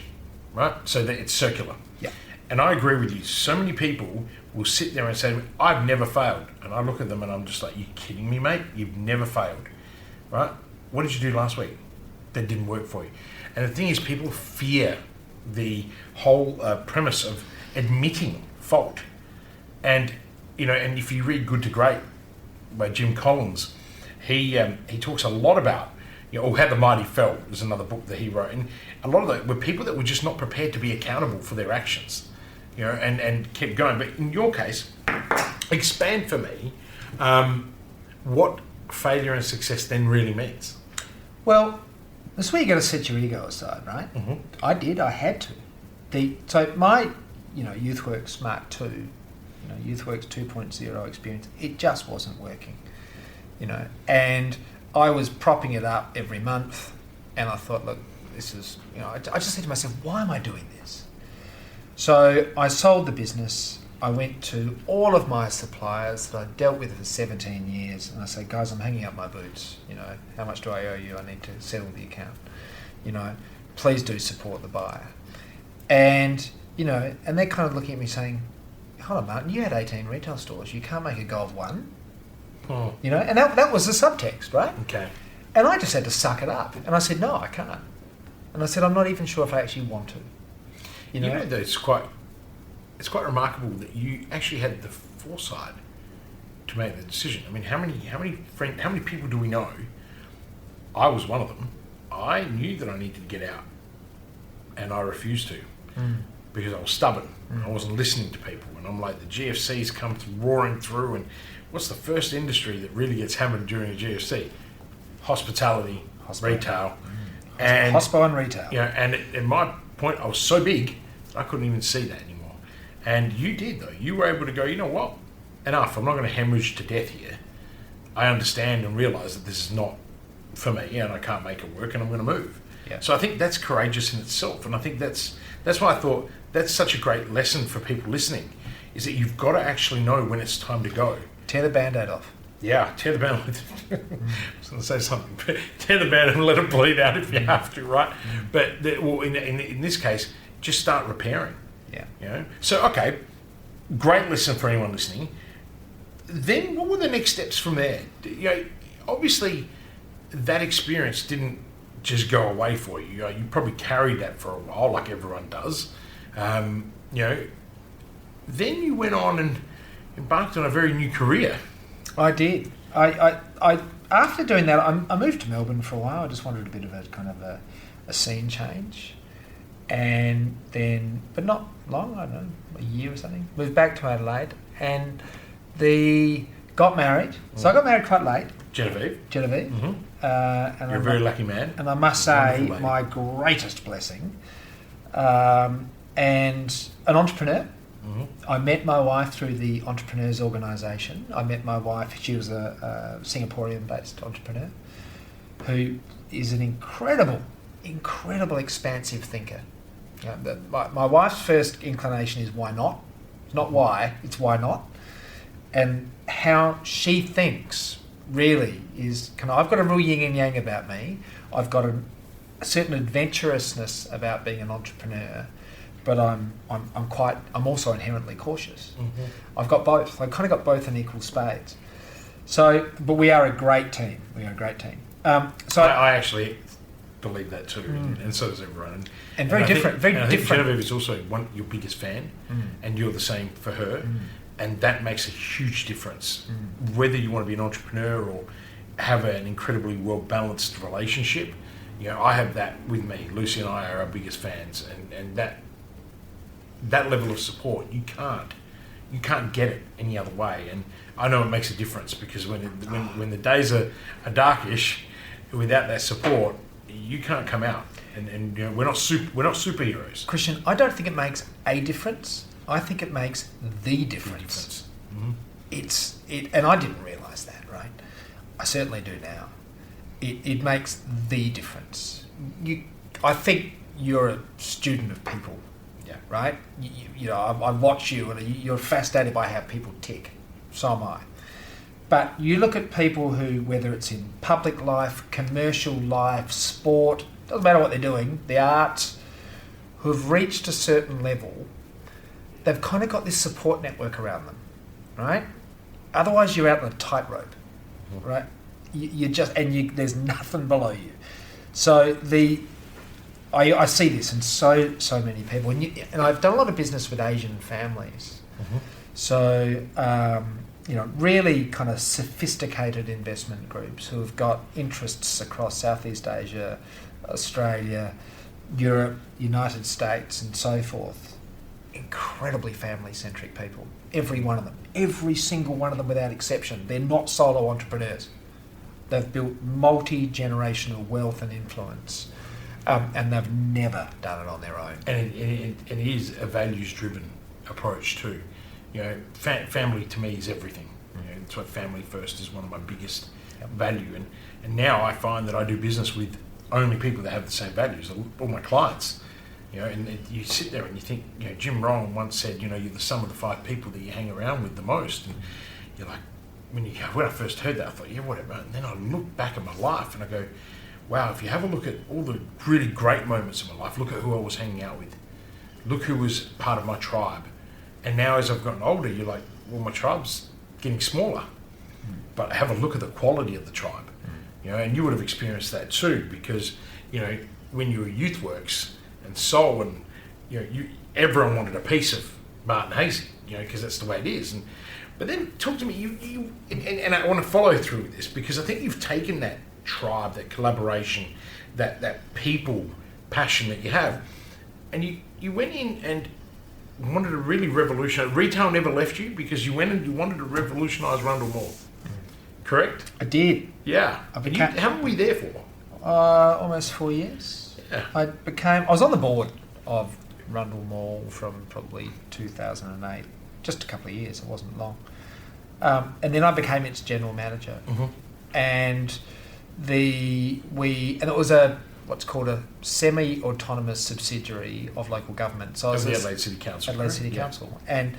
right? So that it's circular. Yeah. And I agree with you. So many people will sit there and say, I've never failed. And I look at them and I'm just like, you kidding me, mate? You've never failed, right? What did you do last week that didn't work for you? And the thing is, people fear the whole premise of admitting fault. And, and if you read Good to Great by Jim Collins, he talks a lot about, or How the Mighty Fell is another book that he wrote. And a lot of that were people that were just not prepared to be accountable for their actions. And kept going. But in your case, expand for me what failure and success then really means. Well, that's where you got to set your ego aside, right? Mm-hmm. I had to. So my, YouthWorks Smart 2, YouthWorks 2.0 experience, it just wasn't working, and I was propping it up every month, and I thought, look, this is, I just said to myself, why am I doing this? So I sold the business. I went to all of my suppliers that I'd dealt with for 17 years, and I said, guys, I'm hanging up my boots. How much do I owe you? I need to settle the account. Please do support the buyer. And, and they're kind of looking at me saying, hold on, Martin, you had 18 retail stores. You can't make a go of one. Oh. And that was the subtext, right? Okay. And I just had to suck it up. And I said, no, I can't. And I said, I'm not even sure if I actually want to. It's quite remarkable that you actually had the foresight to make the decision. I mean, how many people do we know? I was one of them. I knew that I needed to get out, and I refused to because I was stubborn. I wasn't listening to people, and I'm like, the GFC's come roaring through, and what's the first industry that really gets hammered during a GFC? Hospitality. Retail, and hospo and retail. And at my point, I was so big I couldn't even see that anymore. And you did, though. You were able to go, you know what? Enough. I'm not going to hemorrhage to death here. I understand and realise that this is not for me and I can't make it work and I'm going to move. Yeah. So I think that's courageous in itself, and I think that's why I thought that's such a great lesson for people listening, is that you've got to actually know when it's time to go. Tear the Band-Aid off. Yeah, tear the band. I was going to say something. Tear the band and let it bleed out if you have to, right? But in this case, just start repairing. Yeah. You know. So okay, great lesson for anyone listening. Then what were the next steps from there? You know, obviously that experience didn't just go away for you. You know, you probably carried that for a while, like everyone does. You know, then you went on and embarked on a very new career. I did. I after doing that, I moved to Melbourne for a while. I just wanted a bit of a kind of a scene change, and then, but not long. I don't know, a year or something. Moved back to Adelaide, and got married. So I got married quite late. Genevieve. Mm-hmm. And You're a very lucky man. And I must say, my greatest blessing, and an entrepreneur. Mm-hmm. I met my wife through the Entrepreneurs organisation. I met my wife, she was a Singaporean-based entrepreneur who is an incredible expansive thinker. You know, my wife's first inclination is why not? It's not why, it's why not. And how she thinks really is, I've got a real yin and yang about me. I've got a certain adventurousness about being an entrepreneur, but I'm also inherently cautious. Mm-hmm. I've got both. I've kind of got both in equal spades. So, but we are a great team. I actually believe that too, and so does everyone. And very different. I think Genevieve is also your biggest fan, and you're the same for her, and that makes a huge difference. Whether you want to be an entrepreneur or have an incredibly well-balanced relationship, you know, I have that with me. Lucy and I are our biggest fans, and that level of support, you can't get it any other way. And I know it makes a difference, because when the days are darkish, without that support, you can't come out. And you know, we're not superheroes. Kristian, I don't think it makes a difference. I think it makes the difference. Mm-hmm. And I didn't realise that, right? I certainly do now. It makes the difference. I think you're a student of people. Yeah. Right? You know, I watch you and you're fascinated by how people tick. So am I. But you look at people who, whether it's in public life, commercial life, sport, doesn't matter what they're doing, the arts, who've reached a certain level, they've kind of got this support network around them, right? Otherwise you're out on a tightrope, right? There's nothing below you. So I see this in so many people, and I've done a lot of business with Asian families. Mm-hmm. So you know, really kind of sophisticated investment groups who have got interests across Southeast Asia, Australia, Europe, United States, and so forth. Incredibly family-centric people. Every one of them, every single one of them without exception. They're not solo entrepreneurs. They've built multi-generational wealth and influence. And they've never done it on their own. And it is a values-driven approach too. You know, family to me is everything. You know, that's why family first is one of my biggest value. And now I find that I do business with only people that have the same values. All my clients. You know, and you sit there and you think, you know, Jim Rohn once said, you know, you're the sum of the 5 people that you hang around with the most. And you're like, when I first heard that, I thought, yeah, whatever. And then I look back at my life and I go, wow, if you have a look at all the really great moments of my life, look at who I was hanging out with. Look who was part of my tribe. And now as I've gotten older, you're like, well, my tribe's getting smaller. But have a look at the quality of the tribe. You know, and you would have experienced that too, because, you know, when you were YouthWorks and Soul, and, you know, everyone wanted a piece of Martin Haese, you know, because that's the way it is. But then talk to me, and I want to follow through with this, because I think you've taken that tribe, that collaboration, that people passion that you have, and you went in and wanted to really revolutionise. Retail never left you, because you went and you wanted to revolutionise Rundle Mall. Correct? I did. Yeah. How were we there for? Almost 4 years. Yeah. I was on the board of Rundle Mall from probably 2008, just a couple of years, it wasn't long. And then I became its general manager. And it was what's called a semi-autonomous subsidiary of local government. So of the Adelaide City Council. Adelaide City Council. And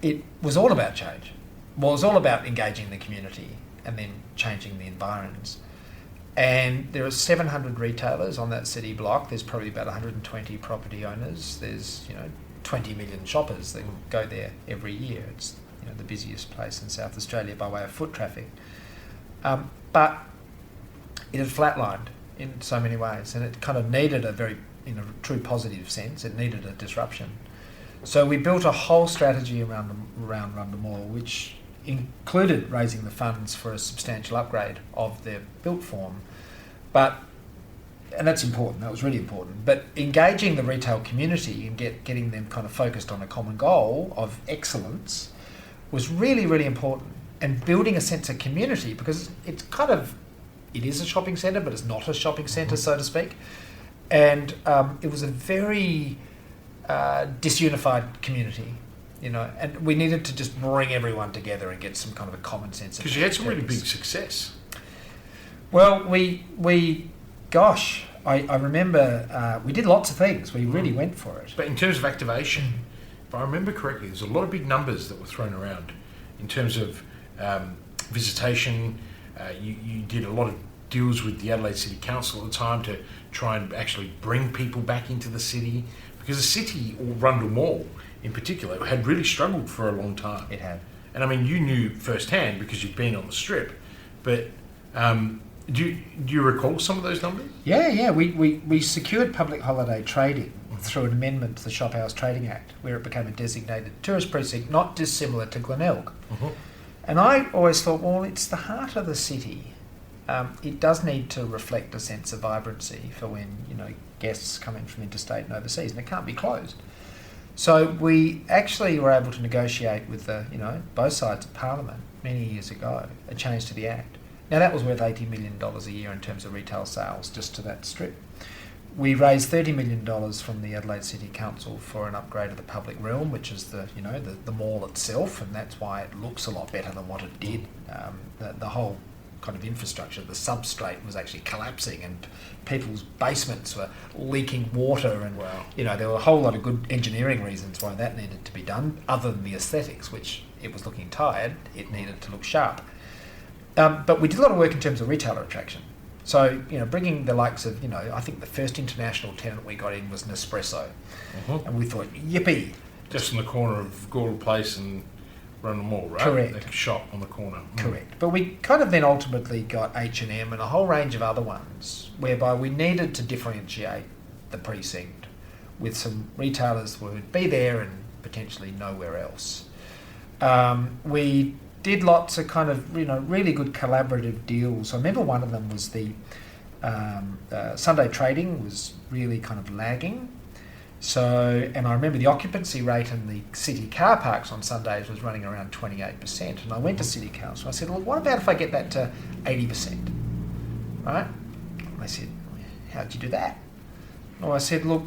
it was all about change. Well, it was all about engaging the community and then changing the environs. And there are 700 retailers on that city block. There's probably about 120 property owners. There's 20 million shoppers that go there every year. It's the busiest place in South Australia by way of foot traffic. But it had flatlined in so many ways, and it kind of needed a very, true positive sense. It needed a disruption. So we built a whole strategy around Rundle Mall, which included raising the funds for a substantial upgrade of their built form. And that's important, that was really important. But engaging the retail community and getting them kind of focused on a common goal of excellence was really, really important. And building a sense of community, because it is a shopping centre, but it's not a shopping centre, so to speak. And it was a very disunified community, and we needed to just bring everyone together and get some kind of a common sense. Because you had some really big success. Well, I remember we did lots of things. We really went for it. But in terms of activation, if I remember correctly, there's a lot of big numbers that were thrown around in terms of visitation. You did a lot of deals with the Adelaide City Council at the time to try and actually bring people back into the city, because the city, or Rundle Mall in particular, had really struggled for a long time. It had. And I mean, you knew firsthand because you'd been on the strip, but do you recall some of those numbers? Yeah. We secured public holiday trading through an amendment to the Shop Hours Trading Act, where it became a designated tourist precinct, not dissimilar to Glenelg. And I always thought, well, it's the heart of the city. It does need to reflect a sense of vibrancy for when guests come in from interstate and overseas, and it can't be closed. So we actually were able to negotiate with both sides of Parliament many years ago a change to the Act. Now that was worth $80 million a year in terms of retail sales just to that strip. We raised $30 million from the Adelaide City Council for an upgrade of the public realm, which is the mall itself, and that's why it looks a lot better than what it did. The whole kind of infrastructure, the substrate was actually collapsing, and people's basements were leaking water, and there were a whole lot of good engineering reasons why that needed to be done, other than the aesthetics, which it was looking tired, it needed to look sharp. But we did a lot of work in terms of retailer attraction. So, bringing the likes of, I think the first international tenant we got in was Nespresso. And we thought, yippee. Just on the corner of Gordon Place and Rundle Mall, right? Correct. The shop on the corner. Correct. But we kind of then ultimately got H&M and a whole range of other ones, whereby we needed to differentiate the precinct with some retailers who would be there and potentially nowhere else. We did lots of kind of, really good collaborative deals. I remember one of them was the Sunday trading was really kind of lagging. So, and I remember the occupancy rate in the city car parks on Sundays was running around 28%. And I went to City Council. I said, well, what about if I get that to 80%? Right? And they said, how'd you do that? Well, I said, look,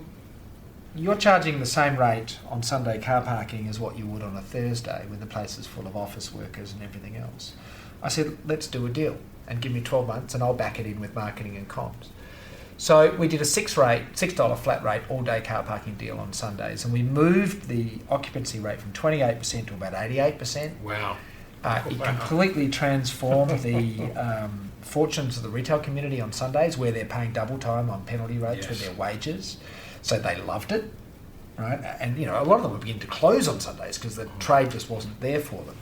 you're charging the same rate on Sunday car parking as what you would on a Thursday when the place is full of office workers and everything else. I said, let's do a deal and give me 12 months and I'll back it in with marketing and comms. So we did a $6 flat rate all-day car parking deal on Sundays, and we moved the occupancy rate from 28% to about 88%. Wow. It completely transformed the fortunes of the retail community on Sundays, where they're paying double time on penalty rates with their wages. So they loved it, right? And, a lot of them were beginning to close on Sundays because the trade just wasn't there for them.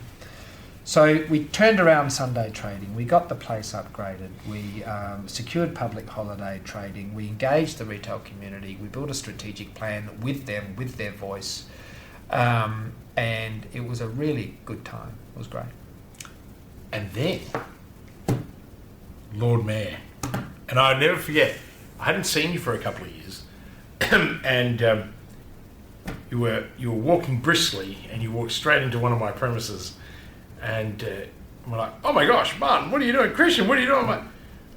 So we turned around Sunday trading, we got the place upgraded, we secured public holiday trading, we engaged the retail community, we built a strategic plan with them, with their voice, and it was a really good time. It was great. And then, Lord Mayor, and I'll never forget, I hadn't seen you for a couple of years, and you were walking briskly, and you walked straight into one of my premises. And we're like, oh my gosh, Martin, what are you doing? Kristian, what are you doing?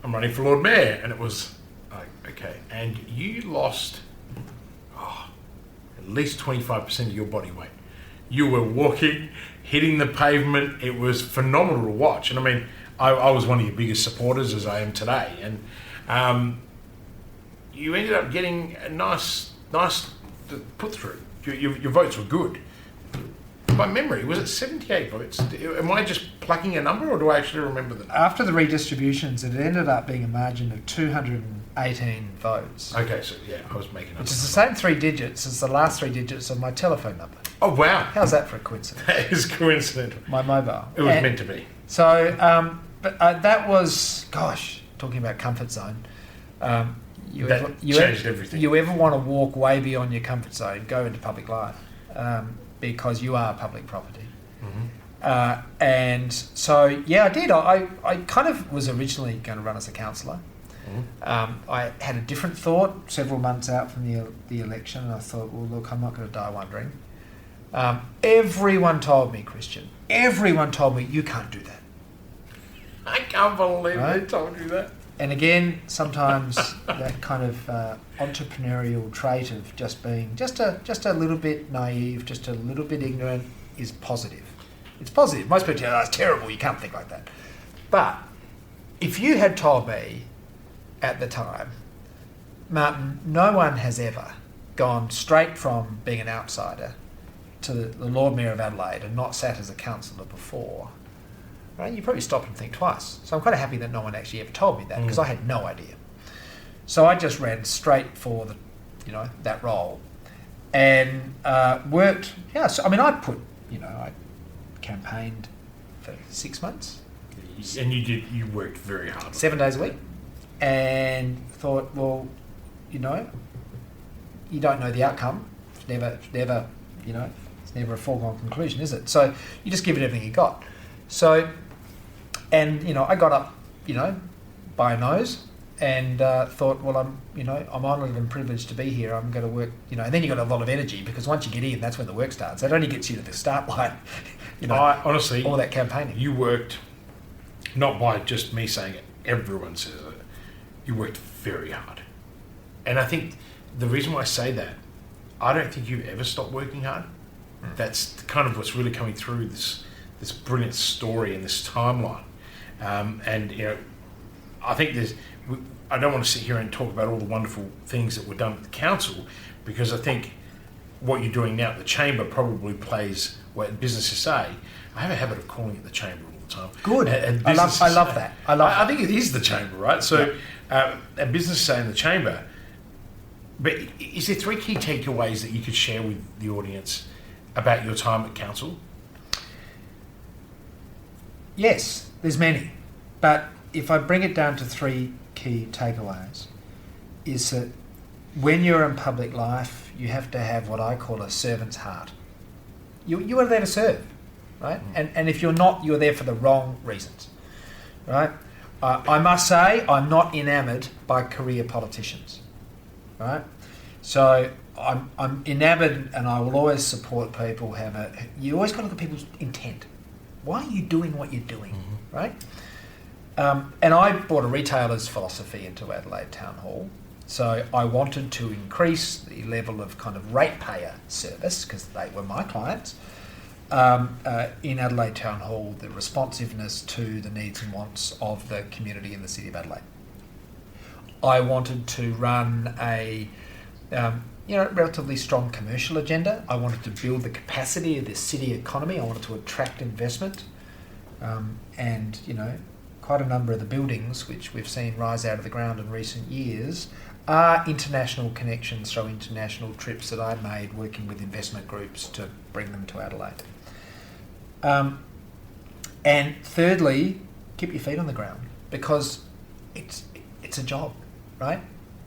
I'm running for Lord Mayor. And it was like, okay. And you lost at least 25% of your body weight. You were walking, hitting the pavement. It was phenomenal to watch. And I mean, I was one of your biggest supporters, as I am today. And you ended up getting a nice put through. Your votes were good. By memory, was it 78 votes? Am I just plucking a number, or do I actually remember that? After the redistributions, it ended up being a margin of 218 votes. Okay, so yeah, I was making up. Which is the same 3 digits as the last 3 digits of my telephone number. Oh, wow. How's that for a coincidence? That is coincidental. My mobile. It was meant to be. So, that was, gosh, talking about comfort zone. Changed everything. You ever want to walk way beyond your comfort zone, go into public life, because you are public property. Mm-hmm. And so, yeah, I did. I kind of was originally going to run as a councillor. Mm-hmm. I had a different thought several months out from the election, and I thought, well, look, I'm not going to die wondering. Everyone told me, Kristian, you can't do that. I can't believe they told you that. And again, sometimes that kind of entrepreneurial trait of just being just a little bit naive, just a little bit ignorant is positive. It's positive. Most people say, oh, it's terrible, you can't think like that. But if you had told me at the time, Martin, no one has ever gone straight from being an outsider to the Lord Mayor of Adelaide and not sat as a councillor before, right? You probably stop and think twice. So I'm kind of happy that no one actually ever told me that, because I had no idea. So I just ran straight for that role, and worked. Yeah, so I mean, I campaigned for 6 months, and you worked very hard. 7 days a week, and thought, well, you don't know the outcome. It's never, it's never a foregone conclusion, is it? So you just give it everything you got. So, and I got up, by a nose, and thought, well, I'm honoured and privileged to be here. I'm going to work, and then you got a lot of energy, because once you get in, that's when the work starts. That only gets you to the start line. Honestly, all that campaigning. You worked, not by just me saying it, everyone says it. You worked very hard, and I think the reason why I say that, I don't think you've ever stopped working hard. That's kind of what's really coming through this brilliant story and this timeline. And I think I don't want to sit here and talk about all the wonderful things that were done at the council, because I think what you're doing now at the chamber probably plays what businesses say. I have a habit of calling it the chamber all the time. Good. I love that. I think it is the chamber, right? So, a business say in the chamber. But is there 3 key takeaways that you could share with the audience about your time at council? Yes, there's many. But if I bring it down to 3 key takeaways, is that when you're in public life, you have to have what I call a servant's heart. You are there to serve, right? And if you're not, you're there for the wrong reasons, right? I must say, I'm not enamoured by career politicians, right? So I'm enamoured, and I will always support people. You always got to look at people's intent. Why are you doing what you're doing, right? And I brought a retailer's philosophy into Adelaide Town Hall. So I wanted to increase the level of kind of ratepayer service, because they were my clients, in Adelaide Town Hall, the responsiveness to the needs and wants of the community in the City of Adelaide. I wanted to run a relatively strong commercial agenda. I wanted to build the capacity of the city economy. I wanted to attract investment, and quite a number of the buildings which we've seen rise out of the ground in recent years are international connections through international trips that I made working with investment groups to bring them to Adelaide. And thirdly, keep your feet on the ground, because it's a job, right?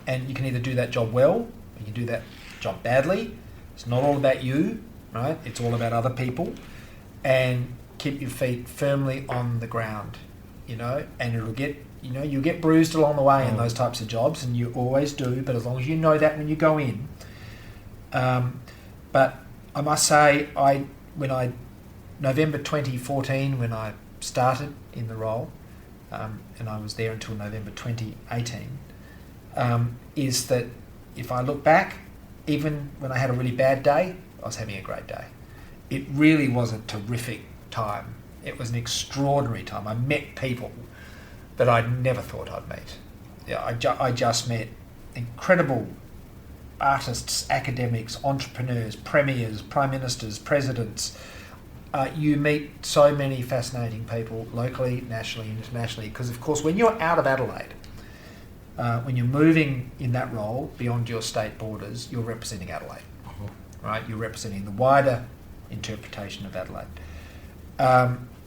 And you can either do that job well, or you can do that job badly. It's not all about you, right? It's all about other people. And keep your feet firmly on the ground, and it'll get, you'll get bruised along the way in those types of jobs, and you always do, but as long as you know that when you go in. But I must say, November 2014, when I started in the role, and I was there until November 2018, is that if I look back, even when I had a really bad day, I was having a great day. it really was a terrific time. It was an extraordinary time. I met people that I'd never thought I'd meet. Yeah, I just met incredible artists, academics, entrepreneurs, premiers, prime ministers, presidents. You meet so many fascinating people locally, nationally, internationally, because of course when you're out of Adelaide, when you're moving in that role beyond your state borders, you're representing Adelaide, right? You're representing the wider interpretation of Adelaide.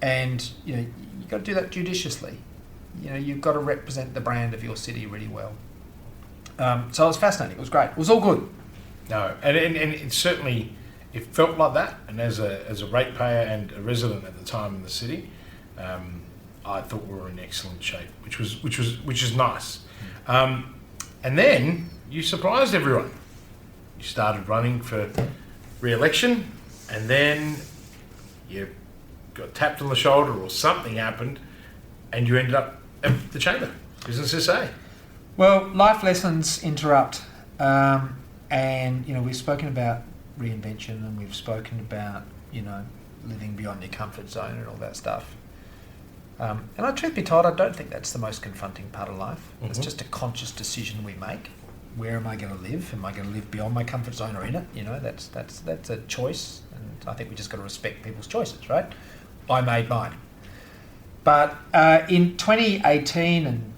And you've got to do that judiciously. You've got to represent the brand of your city really well. So it was fascinating. It was great. It was all good. No, and it certainly, it felt like that. And as a ratepayer and a resident at the time in the city, I thought we were in excellent shape, which is nice. And then you surprised everyone. You started running for re-election, and then you got tapped on the shoulder or something happened, and you ended up at the Chamber, Business SA. Well, life lessons interrupt, and we've spoken about reinvention, and we've spoken about living beyond your comfort zone and all that stuff. And truth be told, I don't think that's the most confronting part of life. Mm-hmm. It's just a conscious decision we make. Where am I going to live? Am I going to live beyond my comfort zone or in it? That's a choice, and I think we just got to respect people's choices, right? I made mine. But in 2018, and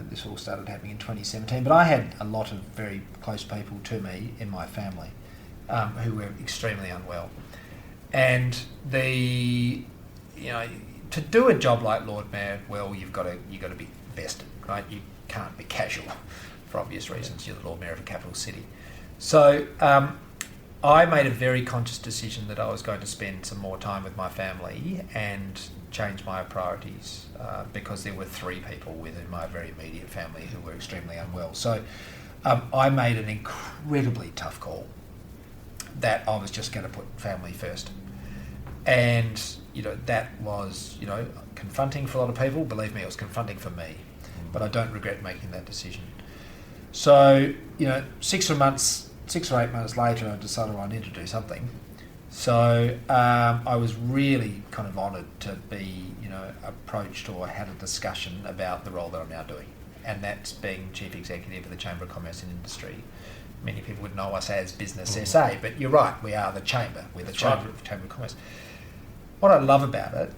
this all started happening in 2017, but I had a lot of very close people to me in my family who were extremely unwell. And to do a job like Lord Mayor well, you've got to be vested, right? You can't be casual for obvious reasons. You're the Lord Mayor of a capital city. So I made a very conscious decision that I was going to spend some more time with my family and change my priorities because there were 3 people within my very immediate family who were extremely unwell. So I made an incredibly tough call that I was just going to put family first. And, that was, confronting for a lot of people. Believe me, it was confronting for me. But I don't regret making that decision. So, 6 or 8 months later, I decided I need to do something. So I was really kind of honoured to be, approached or had a discussion about the role that I'm now doing. And that's being Chief Executive of the Chamber of Commerce and Industry. Many people would know us as Business SA, but you're right, we are the Chamber. We're the Chamber of Commerce. What I love about it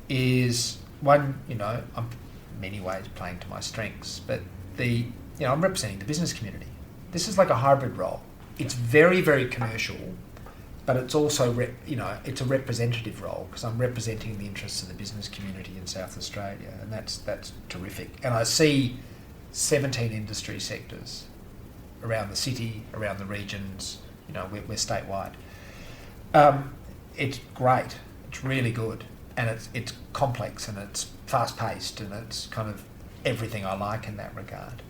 is, one, I'm in many ways playing to my strengths, but I'm representing the business community. This is like a hybrid role. It's very, very commercial, but it's also, it's a representative role because I'm representing the interests of the business community in South Australia, and that's terrific. And I see 17 industry sectors around the city, around the regions. We're statewide. It's great. It's really good, and it's complex, and it's fast-paced, and it's kind of everything I like in that regard.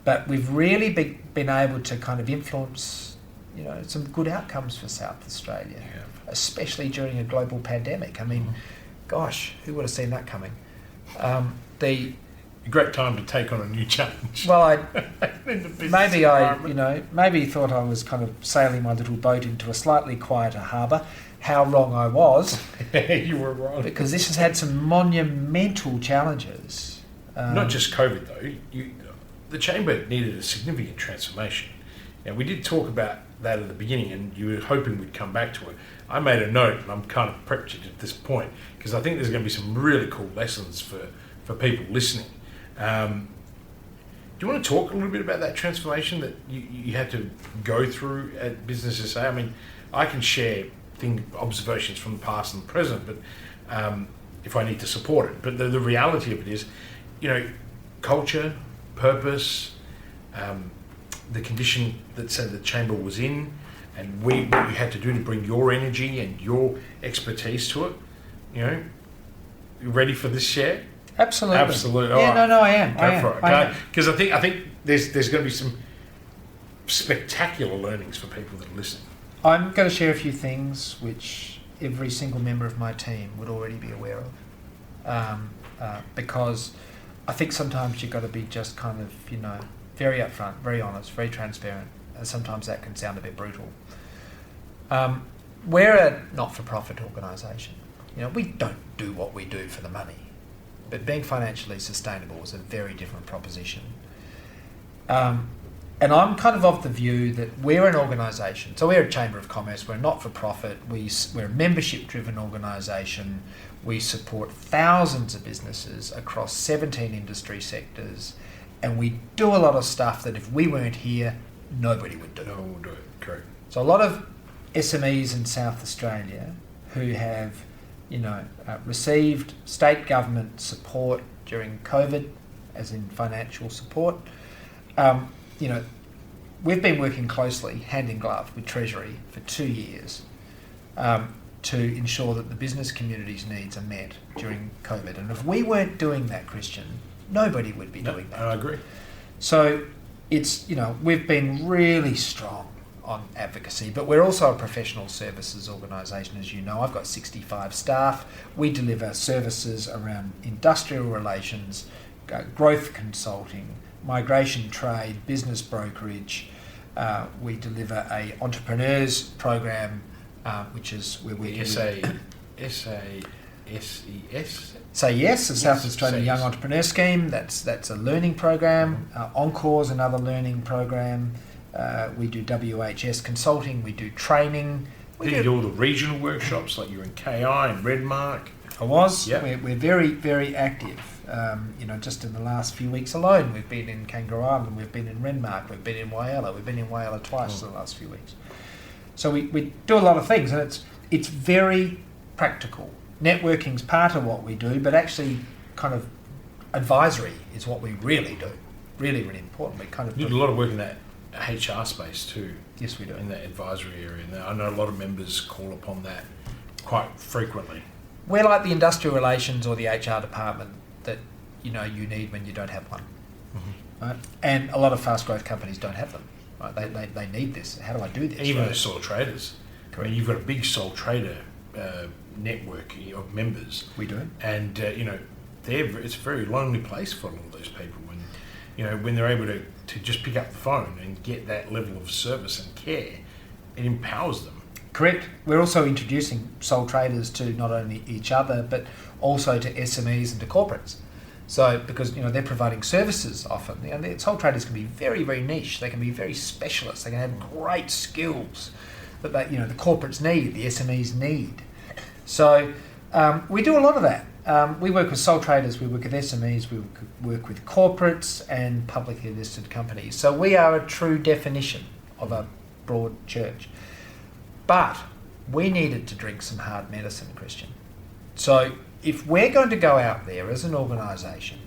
But we've really been able to kind of influence, some good outcomes for South Australia, especially during a global pandemic. I mean, gosh, who would have seen that coming? A great time to take on a new challenge. Well, maybe thought I was kind of sailing my little boat into a slightly quieter harbour. How wrong I was. You were wrong. Because this has had some monumental challenges. Not just COVID, though. The Chamber needed a significant transformation. Now, we did talk about that at the beginning, and you were hoping we'd come back to it. I made a note, and I'm kind of prepped you at this point, because I think there's going to be some really cool lessons for people listening. Do you want to talk a little bit about that transformation that you had to go through at Business SA? I mean, I can share observations from the past and the present, but if I need to support it. But the reality of it is, culture, purpose, the condition that the Chamber was in, and what you had to do to bring your energy and your expertise to it. You ready for this share? Absolutely. Absolutely. Yeah, right. No, I am. Go for it. Because I think there's going to be some spectacular learnings for people that are listening. I'm going to share a few things which every single member of my team would already be aware of, because I think sometimes you've got to be just kind of, very upfront, very honest, very transparent, and sometimes that can sound a bit brutal. we're a not-for-profit organisation. We don't do what we do for the money, but being financially sustainable is a very different proposition. And I'm kind of the view that we're an organisation. So we're a Chamber of Commerce, we're a not-for-profit, we're a membership-driven organisation. We support thousands of businesses across 17 industry sectors, and we do a lot of stuff that if we weren't here, nobody would do. No one would do it, correct. So a lot of SMEs in South Australia who have, received state government support during COVID, as in financial support, we've been working closely, hand in glove, with Treasury for 2 years to ensure that the business community's needs are met during COVID. And if we weren't doing that, Kristian, nobody would be doing that. I agree. So it's, we've been really strong on advocacy, but we're also a professional services organisation, as you know. I've got 65 staff. We deliver services around industrial relations, growth consulting, migration trade, business brokerage. We deliver a entrepreneurs program, which is where we SES. Say Yes, the South Australian Young Entrepreneur Scheme. That's a learning program. Encore's another learning program. We do WHS consulting. We do training. We do all the regional workshops, like you're in KI and Redmark. I was. Yep. We're very, very active. Just in the last few weeks alone, we've been in Kangaroo Island, we've been in Renmark, we've been in Whyalla, we've been in Whyalla twice in the last few weeks. So we do a lot of things, and it's very practical. Networking's part of what we do, but actually kind of advisory is what we really do. Really, really important. We kind of you do a lot of work in that HR space too. Yes, we do. In that advisory area. And I know a lot of members call upon that quite frequently. We're like the industrial relations or the HR department that you need when you don't have one. Mm-hmm. Right? And a lot of fast growth companies don't have them. Right? They need this. How do I do this? Even right? the sole traders. Correct. I mean, you've got a big sole trader network of members. We do. And it's a very lonely place for a lot of those people when they're able to just pick up the phone and get that level of service and care. It empowers them. Correct. We're also introducing sole traders to not only each other, but also to SMEs and to corporates. So, because they're providing services often, the sole traders can be very, very niche. They can be very specialist. They can have great skills that the corporates need, the SMEs need. So, we do a lot of that. We work with sole traders, we work with SMEs, we work with corporates and publicly listed companies. So we are a true definition of a broad church. But we needed to drink some hard medicine, Kristian. So if we're going to go out there as an organisation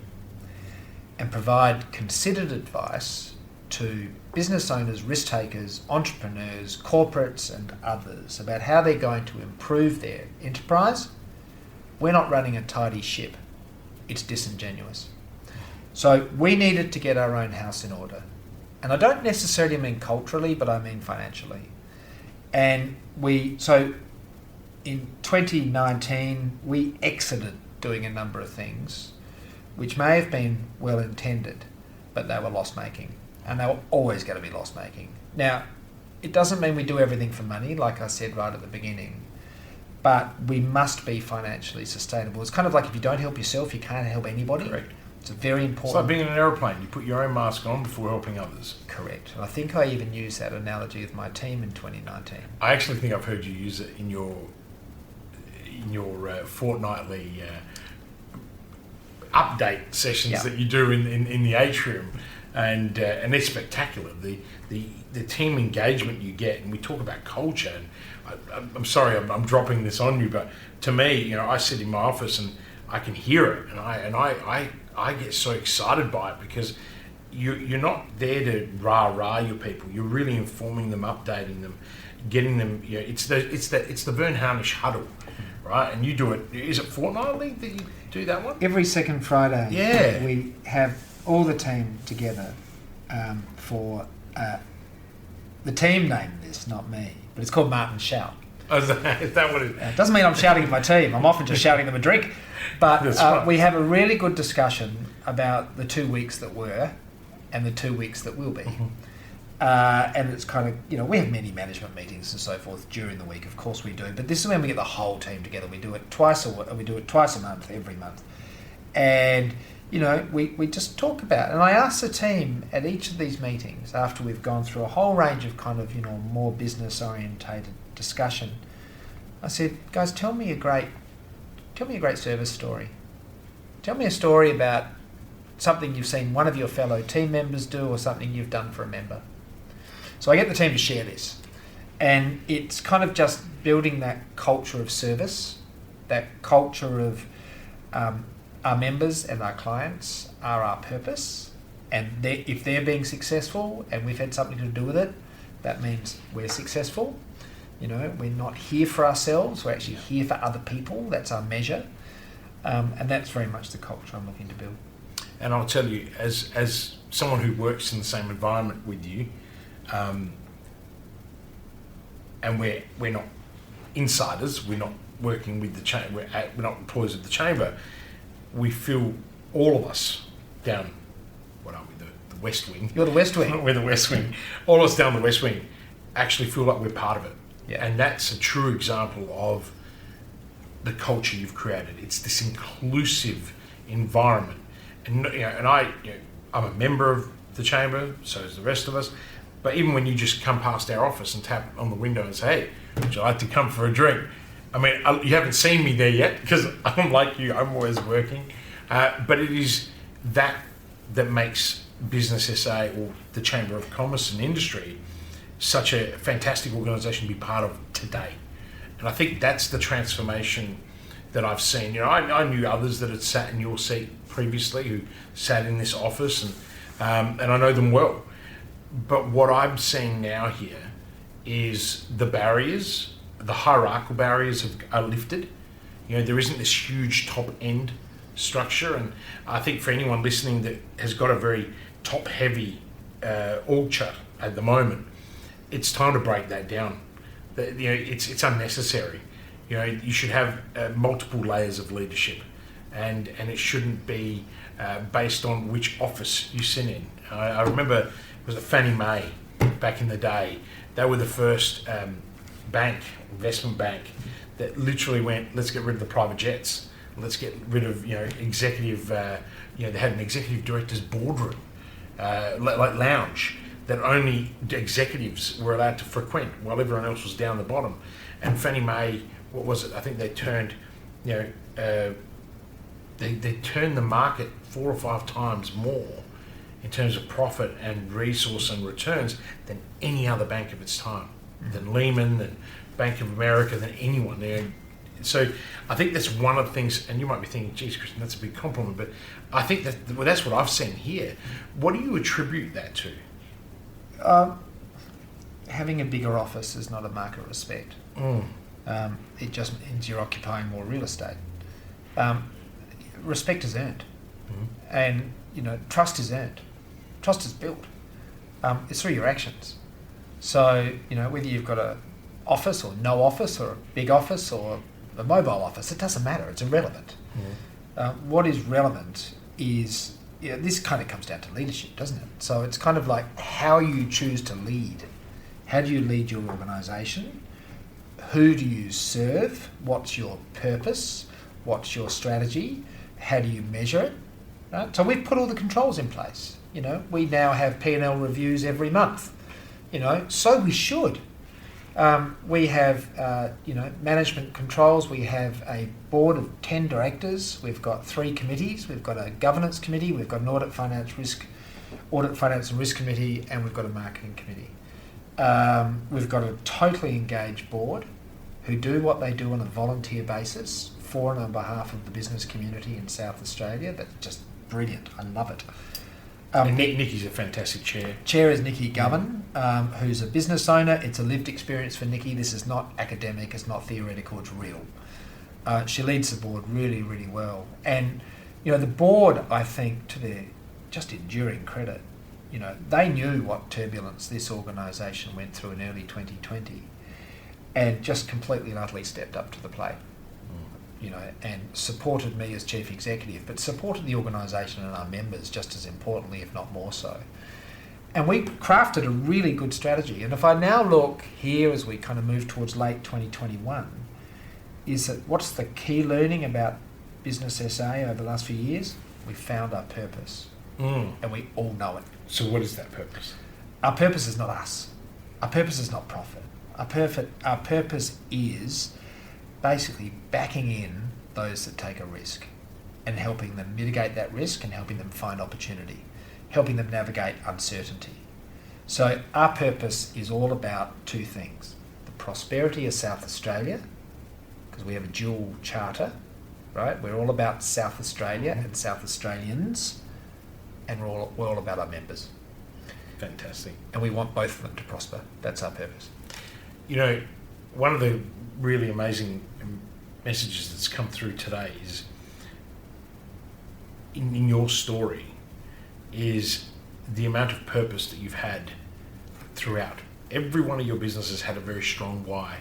and provide considered advice to business owners, risk takers, entrepreneurs, corporates and others about how they're going to improve their enterprise, we're not running a tidy ship. It's disingenuous. So we needed to get our own house in order. And I don't necessarily mean culturally, but I mean financially. And so in 2019, we exited doing a number of things which may have been well intended, but they were loss-making. And they were always going to be loss-making. Now, it doesn't mean we do everything for money, like I said right at the beginning, but we must be financially sustainable. It's kind of like if you don't help yourself, you can't help anybody. Correct. It's a very important... It's like being in an aeroplane. You put your own mask on before helping others. Correct. And I think I even used that analogy with my team in 2019. I actually think I've heard you use it in your fortnightly update sessions that you do in the atrium, and they're spectacular. The team engagement you get, and we talk about culture. And I'm sorry, I'm dropping this on you, but to me, I sit in my office and I can hear it, and I get so excited by it because you're not there to rah your people. You're really informing them, updating them, getting them. It's the Vern Harnish huddle, right? And you do it. Is it fortnightly that you do that one? Every second Friday. Yeah. We have all the team together for the team named this, not me, but it's called Martin Shout. Oh, is that what it is? It doesn't mean I'm shouting at my team. I'm often just shouting them a drink. But we have a really good discussion about the 2 weeks that were and the 2 weeks that will be. Mm-hmm. And it's kind of, we have many management meetings and so forth during the week, of course we do, but this is when we get the whole team together. We do it twice a month, every month. And, we just talk about it. And I ask the team at each of these meetings, after we've gone through a whole range of kind of, more business orientated discussion, I said, guys, tell me a great service story. Tell me a story about something you've seen one of your fellow team members do or something you've done for a member. So I get the team to share this. And it's kind of just building that culture of service, that culture of our members and our clients are our purpose. And if they're being successful and we've had something to do with it, that means we're successful. We're not here for ourselves, we're actually here for other people. That's our measure. And that's very much the culture I'm looking to build. And I'll tell you, as someone who works in the same environment with you, and we're not insiders, we're not working with the chamber, we're not employees of the chamber, we feel, all of us down, what are we, the West Wing? You're the West Wing. We're the West Wing. All of us down the West Wing actually feel like we're part of it. Yeah. And that's a true example of the culture you've created. It's this inclusive environment. And I'm a member of the chamber, so is the rest of us. But even when you just come past our office and tap on the window and say, hey, would you like to come for a drink? I mean, you haven't seen me there yet because I'm like you, I'm always working. But it is that makes Business SA or the Chamber of Commerce and Industry such a fantastic organisation to be part of today. And I think that's the transformation that I've seen. I knew others that had sat in your seat previously who sat in this office and I know them well. But what I'm seeing now here is the barriers, the hierarchical barriers are lifted. There isn't this huge top end structure. And I think for anyone listening that has got a very top heavy org chart at the moment, it's time to break that down. It's unnecessary. You should have multiple layers of leadership, and it shouldn't be based on which office you sit in. I remember it was a Fannie Mae back in the day. They were the first investment bank that literally went, let's get rid of the private jets. Let's get rid of executive. They had an executive director's boardroom, like lounge, that only executives were allowed to frequent while everyone else was down the bottom. And Fannie Mae, what was it? I think they turned, they turned the market 4 or 5 times more in terms of profit and resource and returns than any other bank of its time, than Lehman, than Bank of America, than anyone. So I think that's one of the things, and you might be thinking, geez, Kristian, that's a big compliment, but I think that's what I've seen here. What do you attribute that to? Having a bigger office is not a mark of respect. It just means you're occupying more real estate. Respect is earned, and trust is earned. Trust is built. It's through your actions. So whether you've got a office or no office, or a big office or a mobile office, it doesn't matter. It's irrelevant. What is relevant is this kind of comes down to leadership, doesn't it? So it's kind of like how you choose to lead. How do you lead your organisation? Who do you serve? What's your purpose? What's your strategy? How do you measure it? Right? So we've put all the controls in place. We now have P&L reviews every month. So we should. We have, management controls. We have a board of 10 directors. We've got 3 committees. We've got a governance committee. We've got an audit, finance, and risk committee, and we've got a marketing committee. We've got a totally engaged board who do what they do on a volunteer basis for and on behalf of the business community in South Australia. That's just brilliant. I love it. And Nikki's a fantastic chair. Chair is Nikki Govan, who's a business owner. It's a lived experience for Nikki. This is not academic, it's not theoretical, it's real. She leads the board really, really well. And, the board, I think, to their just enduring credit, they knew what turbulence this organisation went through in early 2020 and just completely and utterly stepped up to the plate. And supported me as chief executive, but supported the organisation and our members just as importantly, if not more so. And we crafted a really good strategy. And if I now look here as we kind of move towards late 2021, is that what's the key learning about Business SA over the last few years? We found our purpose. And we all know it. So what is that purpose? Our purpose is not us. Our purpose is not profit. Our purpose is basically backing in those that take a risk and helping them mitigate that risk and helping them find opportunity, helping them navigate uncertainty. So our purpose is all about two things: the prosperity of South Australia, because we have a dual charter, right? We're all about South Australia and South Australians, and we're all about our members. Fantastic. And we want both of them to prosper. That's our purpose. You know, one of the really amazing messages that's come through today is, in your story, is the amount of purpose that you've had throughout. Every one of your businesses had a very strong why.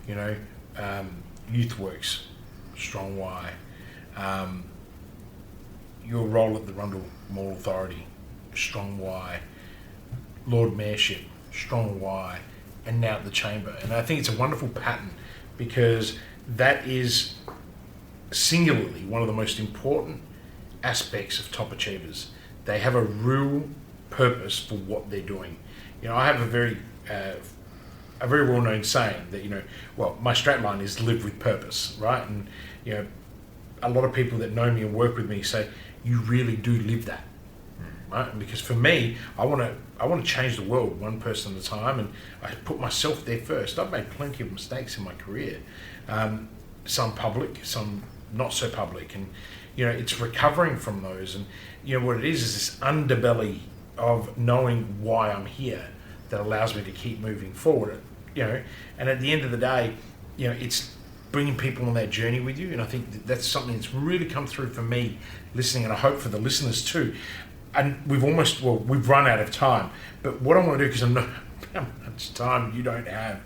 You know, YouthWorks, strong why. Your role at the Rundle Mall Authority, strong why. Lord Mayorship, strong why. And now at the Chamber. And I think it's a wonderful pattern, because that is singularly one of the most important aspects of top achievers. They have a real purpose for what they're doing. You know, I have a very well-known saying that, you know, well, my straight line is live with purpose, right? And, you know, a lot of people that know me and work with me say, you really do live that, right? And because for me, I want to change the world one person at a time, and I put myself there first. I've made plenty of mistakes in my career, some public, some not so public, and you know, it's recovering from those. And you know what it is this underbelly of knowing why I'm here that allows me to keep moving forward. You know, and at the end of the day, you know, it's bringing people on that journey with you. And I think that's something that's really come through for me listening, and I hope for the listeners too. And we've run out of time, but what I want to do, because I know how much time you don't have,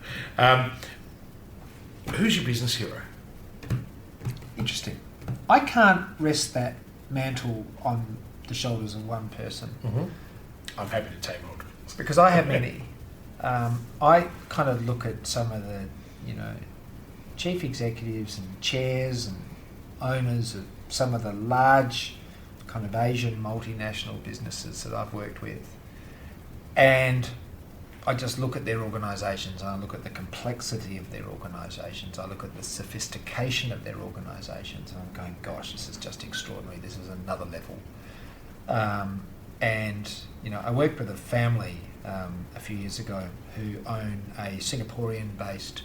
who's your business hero? Interesting. I can't rest that mantle on the shoulders of one person. Mm-hmm. I'm happy to take hold. Because I have many. I kind of look at some of the, you know, chief executives and chairs and owners of some of the large kind of Asian multinational businesses that I've worked with, and I just look at their organisations, I look at the complexity of their organisations, I look at the sophistication of their organisations, and I'm going, gosh, this is just extraordinary, this is another level. And, you know, I worked with a family a few years ago who own a Singaporean-based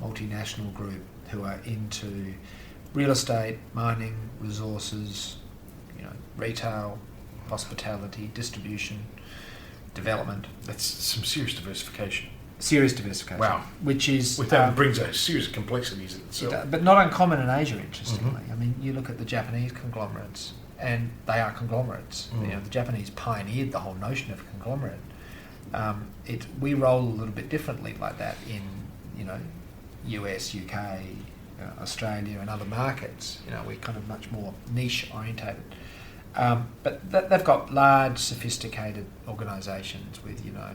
multinational group who are into real estate, mining, resources, you know, retail, hospitality, distribution, development. That's some serious diversification. Serious diversification. Wow. Which is... that brings a serious complexities in itself. But not uncommon in Asia, interestingly. Mm-hmm. I mean, you look at the Japanese conglomerates, and they are conglomerates. Mm. You know, the Japanese pioneered the whole notion of conglomerate. We roll a little bit differently like that in, you know, US, UK, Australia and other markets. You know, we're kind of much more niche orientated. But they've got large, sophisticated organisations with, you know,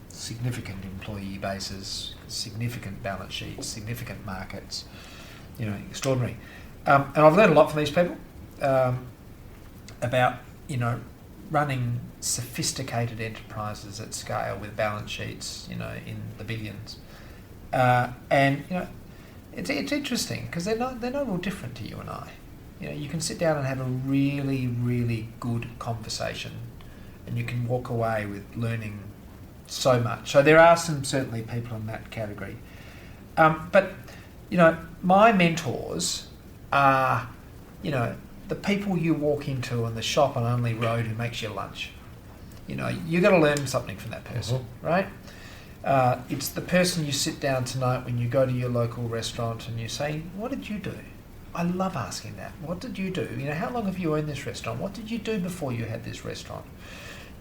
significant employee bases, significant balance sheets, significant markets, you know, extraordinary. And I've learned a lot from these people about, you know, running sophisticated enterprises at scale with balance sheets, you know, in the billions. And, you know, it's interesting because they're not real different to you and I. You know, you can sit down and have a really, really good conversation, and you can walk away with learning so much. So there are certainly people in that category. But, you know, my mentors are, you know, the people you walk into in the shop on Only Road who makes you lunch. You know, you got to learn something from that person, mm-hmm. right? It's the person you sit down tonight when you go to your local restaurant and you say, what did you do? I love asking that. What did you do? You know, how long have you owned this restaurant? What did you do before you had this restaurant?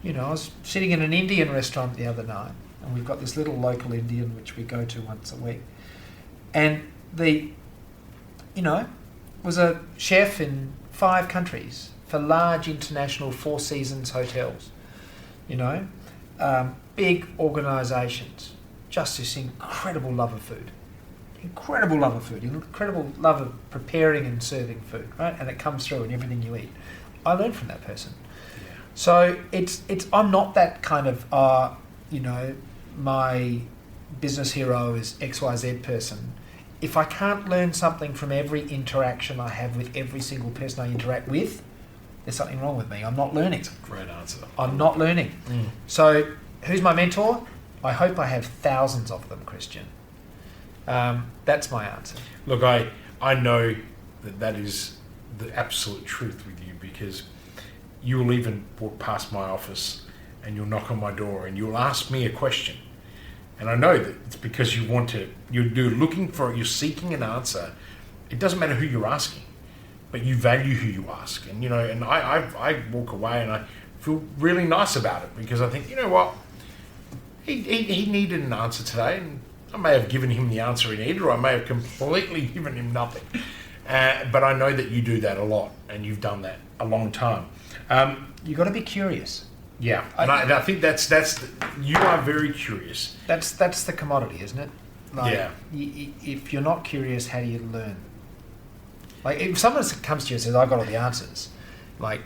You know, I was sitting in an Indian restaurant the other night, and we've got this little local Indian which we go to once a week. And was a chef in 5 countries for large international 4 Seasons hotels, you know. big organisations, just this incredible love of food. Incredible love of food, incredible love of preparing and serving food, right? And it comes through in everything you eat. I learned from that person. Yeah. So I'm not that kind of, my business hero is XYZ person. If I can't learn something from every interaction I have with every single person I interact with, there's something wrong with me. I'm not learning. That's a great answer. I'm not learning. So who's my mentor? I hope I have thousands of them, Kristian. That's my answer. Look, I know that is the absolute truth with you, because you'll even walk past my office and you'll knock on my door and you'll ask me a question. And I know that it's because you're seeking an answer. It doesn't matter who you're asking, but you value who you ask. And, and I walk away and I feel really nice about it, because I think, you know what, he needed an answer today, and I may have given him the answer he needed, or I may have completely given him nothing. But I know that you do that a lot, and you've done that a long time. You've got to be curious. Yeah, and I think you are very curious. That's the commodity, isn't it? Yeah. If you're not curious, how do you learn? Like, if someone comes to you and says, "I've got all the answers," like,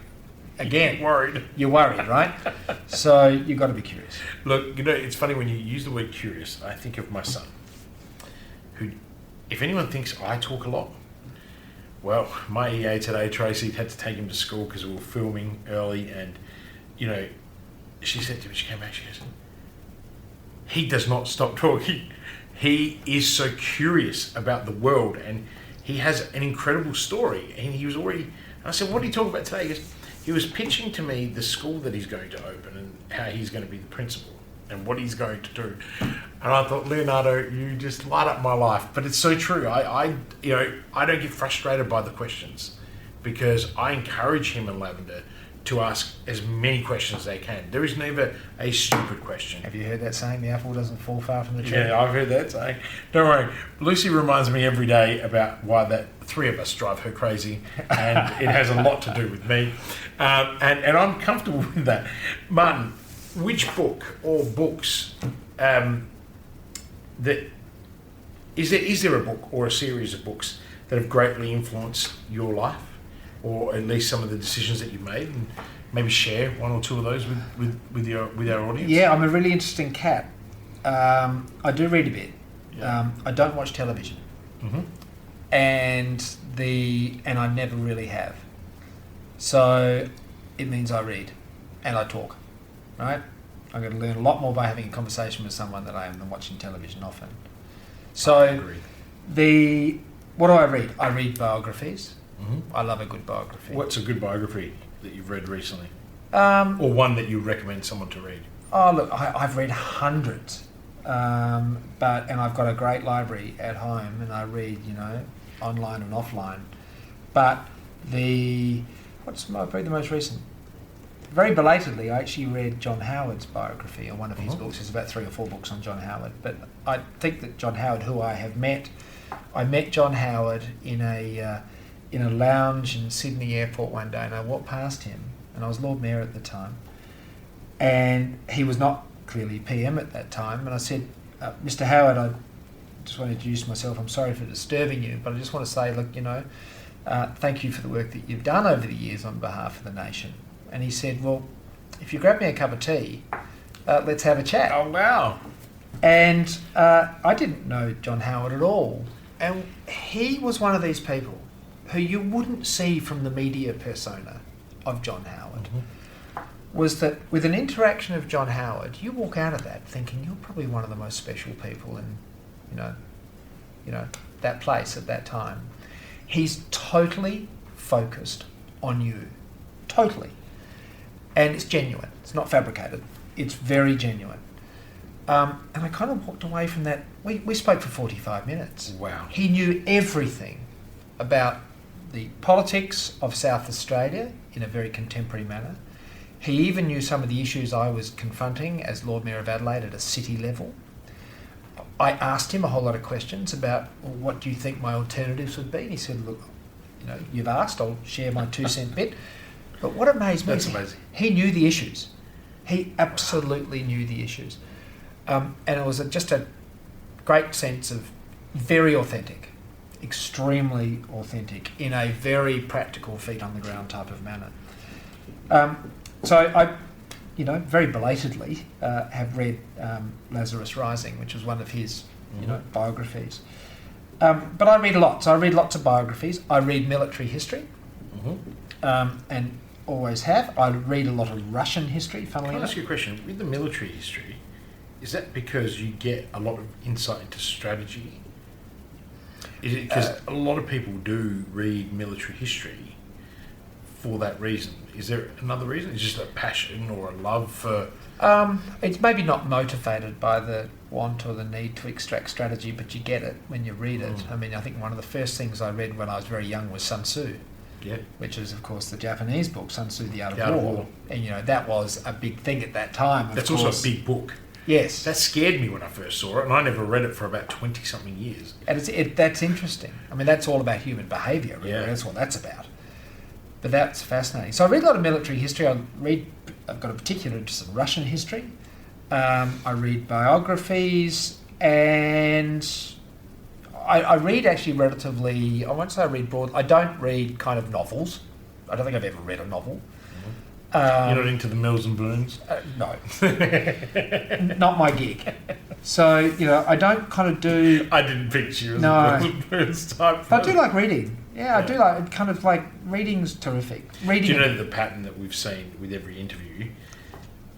again, you're worried, right? So you've got to be curious. Look, it's funny when you use the word curious. I think of my son, who, if anyone thinks I talk a lot, well, my EA today, Tracy, had to take him to school because we were filming early, and she said to me, she came back, she goes, he does not stop talking. He is so curious about the world, and he has an incredible story. And he was already, I said, what are you talking about today? He goes, he was pitching to me the school that he's going to open and how he's going to be the principal and what he's going to do. And I thought, Leonardo, you just light up my life. But it's so true. I don't get frustrated by the questions, because I encourage him and Lavender to ask as many questions as they can. There is never a stupid question. Have you heard that saying, the apple doesn't fall far from the tree? Yeah, I've heard that saying. Don't worry. Lucy reminds me every day about why that three of us drive her crazy, and it has a lot to do with me. And I'm comfortable with that. Martin, which book or books is there a book or a series of books that have greatly influenced your life, or at least some of the decisions that you've made, and maybe share one or two of those with our audience? Yeah, I'm a really interesting cat. I do read a bit. Yeah. I don't watch television, and I never really have. So it means I read and I talk. Right? I'm going to learn a lot more by having a conversation with someone than I am than watching television often. So I agree. What do I read? I read biographies. I love a good biography. What's a good biography that you've read recently? Or one that you recommend someone to read? Oh, look, I've read hundreds. And I've got a great library at home, and I read, online and offline. But what's probably the most recent? Very belatedly, I actually read John Howard's biography, or one of his books. There's about 3 or 4 books on John Howard. But I think that John Howard, who I have met, I met John Howard in a lounge in Sydney Airport one day, and I walked past him, and I was Lord Mayor at the time, and he was not clearly PM at that time, and I said, Mr. Howard, I just want to introduce myself. I'm sorry for disturbing you, but I just want to say, look, thank you for the work that you've done over the years on behalf of the nation. And he said, well, if you grab me a cup of tea, let's have a chat. Oh, wow. And I didn't know John Howard at all. And he was one of these people who you wouldn't see from the media persona of John Howard. Was that with an interaction of John Howard, you walk out of that thinking you're probably one of the most special people in, that place at that time. He's totally focused on you. Totally. And it's genuine. It's not fabricated. It's very genuine. And I kind of walked away from that. We spoke for 45 minutes. Wow. He knew everything about the politics of South Australia in a very contemporary manner. He even knew some of the issues I was confronting as Lord Mayor of Adelaide at a city level. I asked him a whole lot of questions about, well, what do you think my alternatives would be? And he said, look, you've asked, I'll share my 2 cent bit. But what amazed me is he knew the issues. He absolutely knew the issues. And it was just a great sense of very authentic, extremely authentic, in a very practical, feet on the ground type of manner. So I, very belatedly have read Lazarus Rising, which was one of his, biographies. But I read a lot. So I read lots of biographies. I read military history, and always have. I read a lot of Russian history, funnily enough. Can I ask you a question? With the military history, is that because you get a lot of insight into strategy? Is it because a lot of people do read military history for that reason? Is there another reason? It's just a passion or a love for... It's maybe not motivated by the want or the need to extract strategy, but you get it when you read it. I mean, I think one of the first things I read when I was very young was Sun Tzu. Yeah. Which is, of course, the Japanese book, Sun Tzu, The Art of War. And, that was a big thing at that time. That's also a big book. Yes. That scared me when I first saw it, and I never read it for about 20-something years. And that's interesting. I mean, that's all about human behaviour, really. Yeah. That's what that's about. But that's fascinating. So I read a lot of military history. I've got a particular interest in Russian history. I read biographies, and I read actually relatively, I won't say I read broad, I don't read kind of novels. I don't think I've ever read a novel. You're not into the Mills and Boons? No. Not my gig. So, I don't kind of do... I didn't picture you as a Mills and Boons type. But I do like reading. Yeah, I do like, kind of like, reading's terrific. Do you know the pattern that we've seen with every interview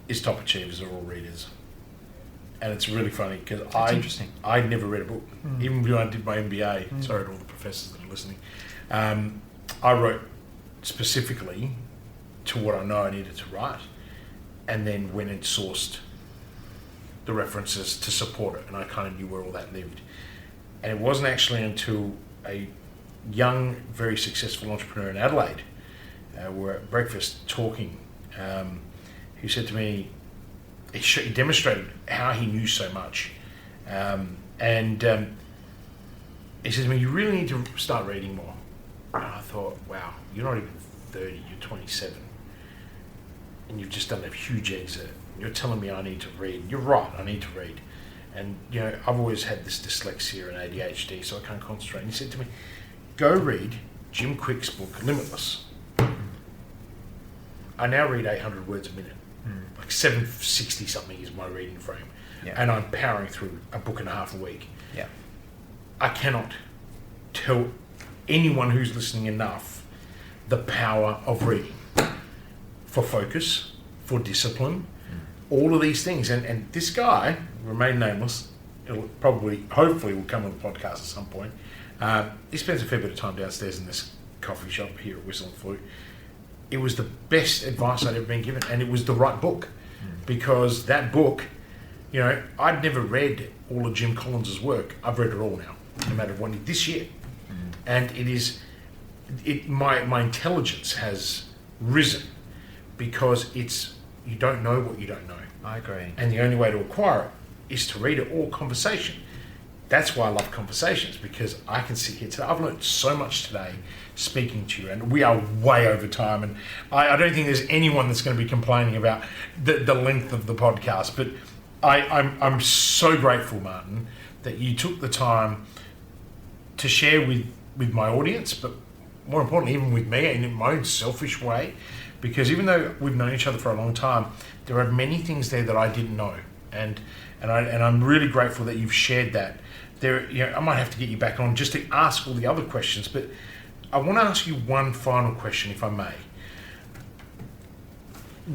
is top achievers are all readers? And it's really funny because I never read a book. Even when I did my MBA, sorry to all the professors that are listening, I wrote specifically to what I know I needed to write, and then went and sourced the references to support it, and I kind of knew where all that lived. And it wasn't actually until a young, very successful entrepreneur in Adelaide, we were at breakfast talking, who said to me, he demonstrated how he knew so much, and he said to me, you really need to start reading more. And I thought, wow, you're not even 30, you're 27, and you've just done a huge exit. You're telling me I need to read. You're right, I need to read. And I've always had this dyslexia and ADHD, so I can't concentrate. And he said to me, go read Jim Quick's book, Limitless. I now read 800 words a minute. Like 760 something is my reading frame. Yeah. And I'm powering through a book and a half a week. Yeah. I cannot tell anyone who's listening enough the power of reading for focus, for discipline, all of these things. And this guy, remain nameless, hopefully will come on the podcast at some point. He spends a fair bit of time downstairs in this coffee shop here at Whistle and Flute. It was the best advice I'd ever been given, and it was the right book, because that book, I'd never read all of Jim Collins's work. I've read it all now, no matter what, this year. And my intelligence has risen, because you don't know what you don't know. I agree. And the only way to acquire it is to read it or conversation. That's why I love conversations, because I can sit here today. I've learned so much today speaking to you, and we are way over time, and I don't think there's anyone that's going to be complaining about the length of the podcast, but I'm so grateful, Martin, that you took the time to share with my audience, but more importantly, even with me, and in my own selfish way, because even though we've known each other for a long time, there are many things there that I didn't know, and I'm really grateful that you've shared that. I might have to get you back on just to ask all the other questions, but I want to ask you one final question, if I may.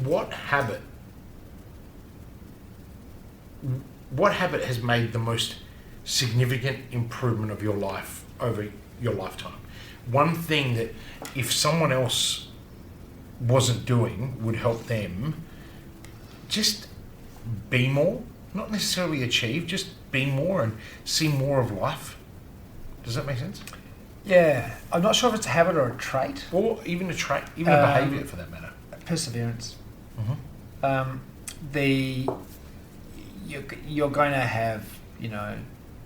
What habit has made the most significant improvement of your life over your lifetime? One thing that if someone else wasn't doing would help them just be more, not necessarily achieve, just be more and see more of life. Does that make sense? Yeah. I'm not sure if it's a habit or a trait. Or even a trait, even a behaviour for that matter. Perseverance. You're going to have,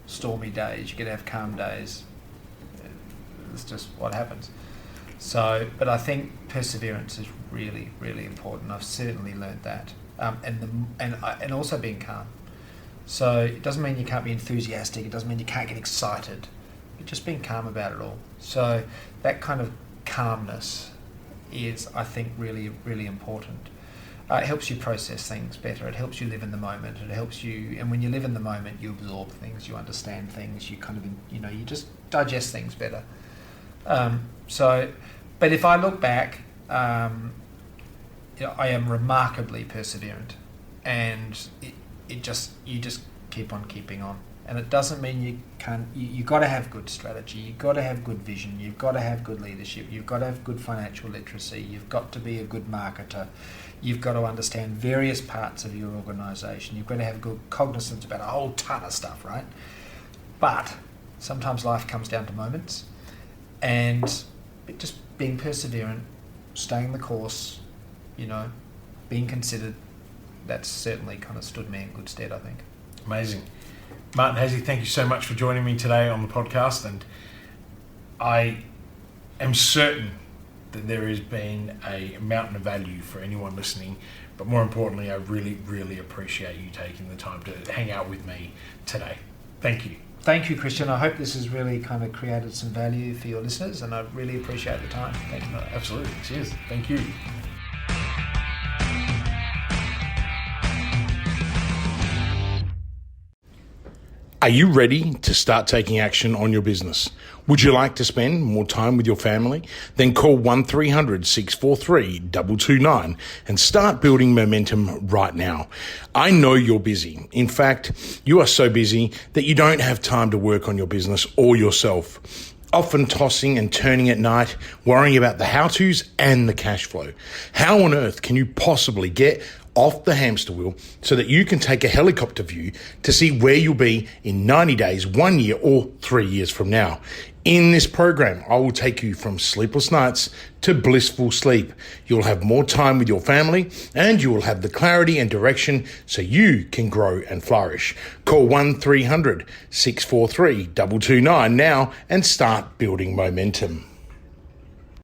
stormy days. You're going to have calm days. It's just what happens. So, but I think perseverance is really, really important. I've certainly learned that. and also being calm. So it doesn't mean you can't be enthusiastic. It doesn't mean you can't get excited. But just being calm about it all. So that kind of calmness is, I think, really, really important. It helps you process things better. It helps you live in the moment. It helps you, and when you live in the moment, you absorb things, you understand things, you kind of, you just digest things better. But if I look back, I am remarkably perseverant, and you just keep on keeping on. And it doesn't mean you can't. You've got to have good strategy. You've got to have good vision. You've got to have good leadership. You've got to have good financial literacy. You've got to be a good marketer. You've got to understand various parts of your organisation. You've got to have good cognizance about a whole ton of stuff, right? But sometimes life comes down to moments, and just being perseverant, staying the course, being considered, that's certainly kind of stood me in good stead, I think. Amazing. Martin Haese, thank you so much for joining me today on the podcast, and I am certain that there has been a mountain of value for anyone listening, but more importantly, I really, really appreciate you taking the time to hang out with me today. Thank you. Thank you, Kristian. I hope this has really kind of created some value for your listeners, and I really appreciate the time. Thank you. Absolutely. Cheers. Thank you. Are you ready to start taking action on your business? Would you like to spend more time with your family? Then call 1300 643 229 and start building momentum right now. I know you're busy. In fact, you are so busy that you don't have time to work on your business or yourself. Often tossing and turning at night, worrying about the how-tos and the cash flow. How on earth can you possibly get off the hamster wheel so that you can take a helicopter view to see where you'll be in 90 days, 1 year, or 3 years from now? In this program, I will take you from sleepless nights to blissful sleep. You'll have more time with your family, and you will have the clarity and direction so you can grow and flourish. Call 1300 643 229 now and start building momentum.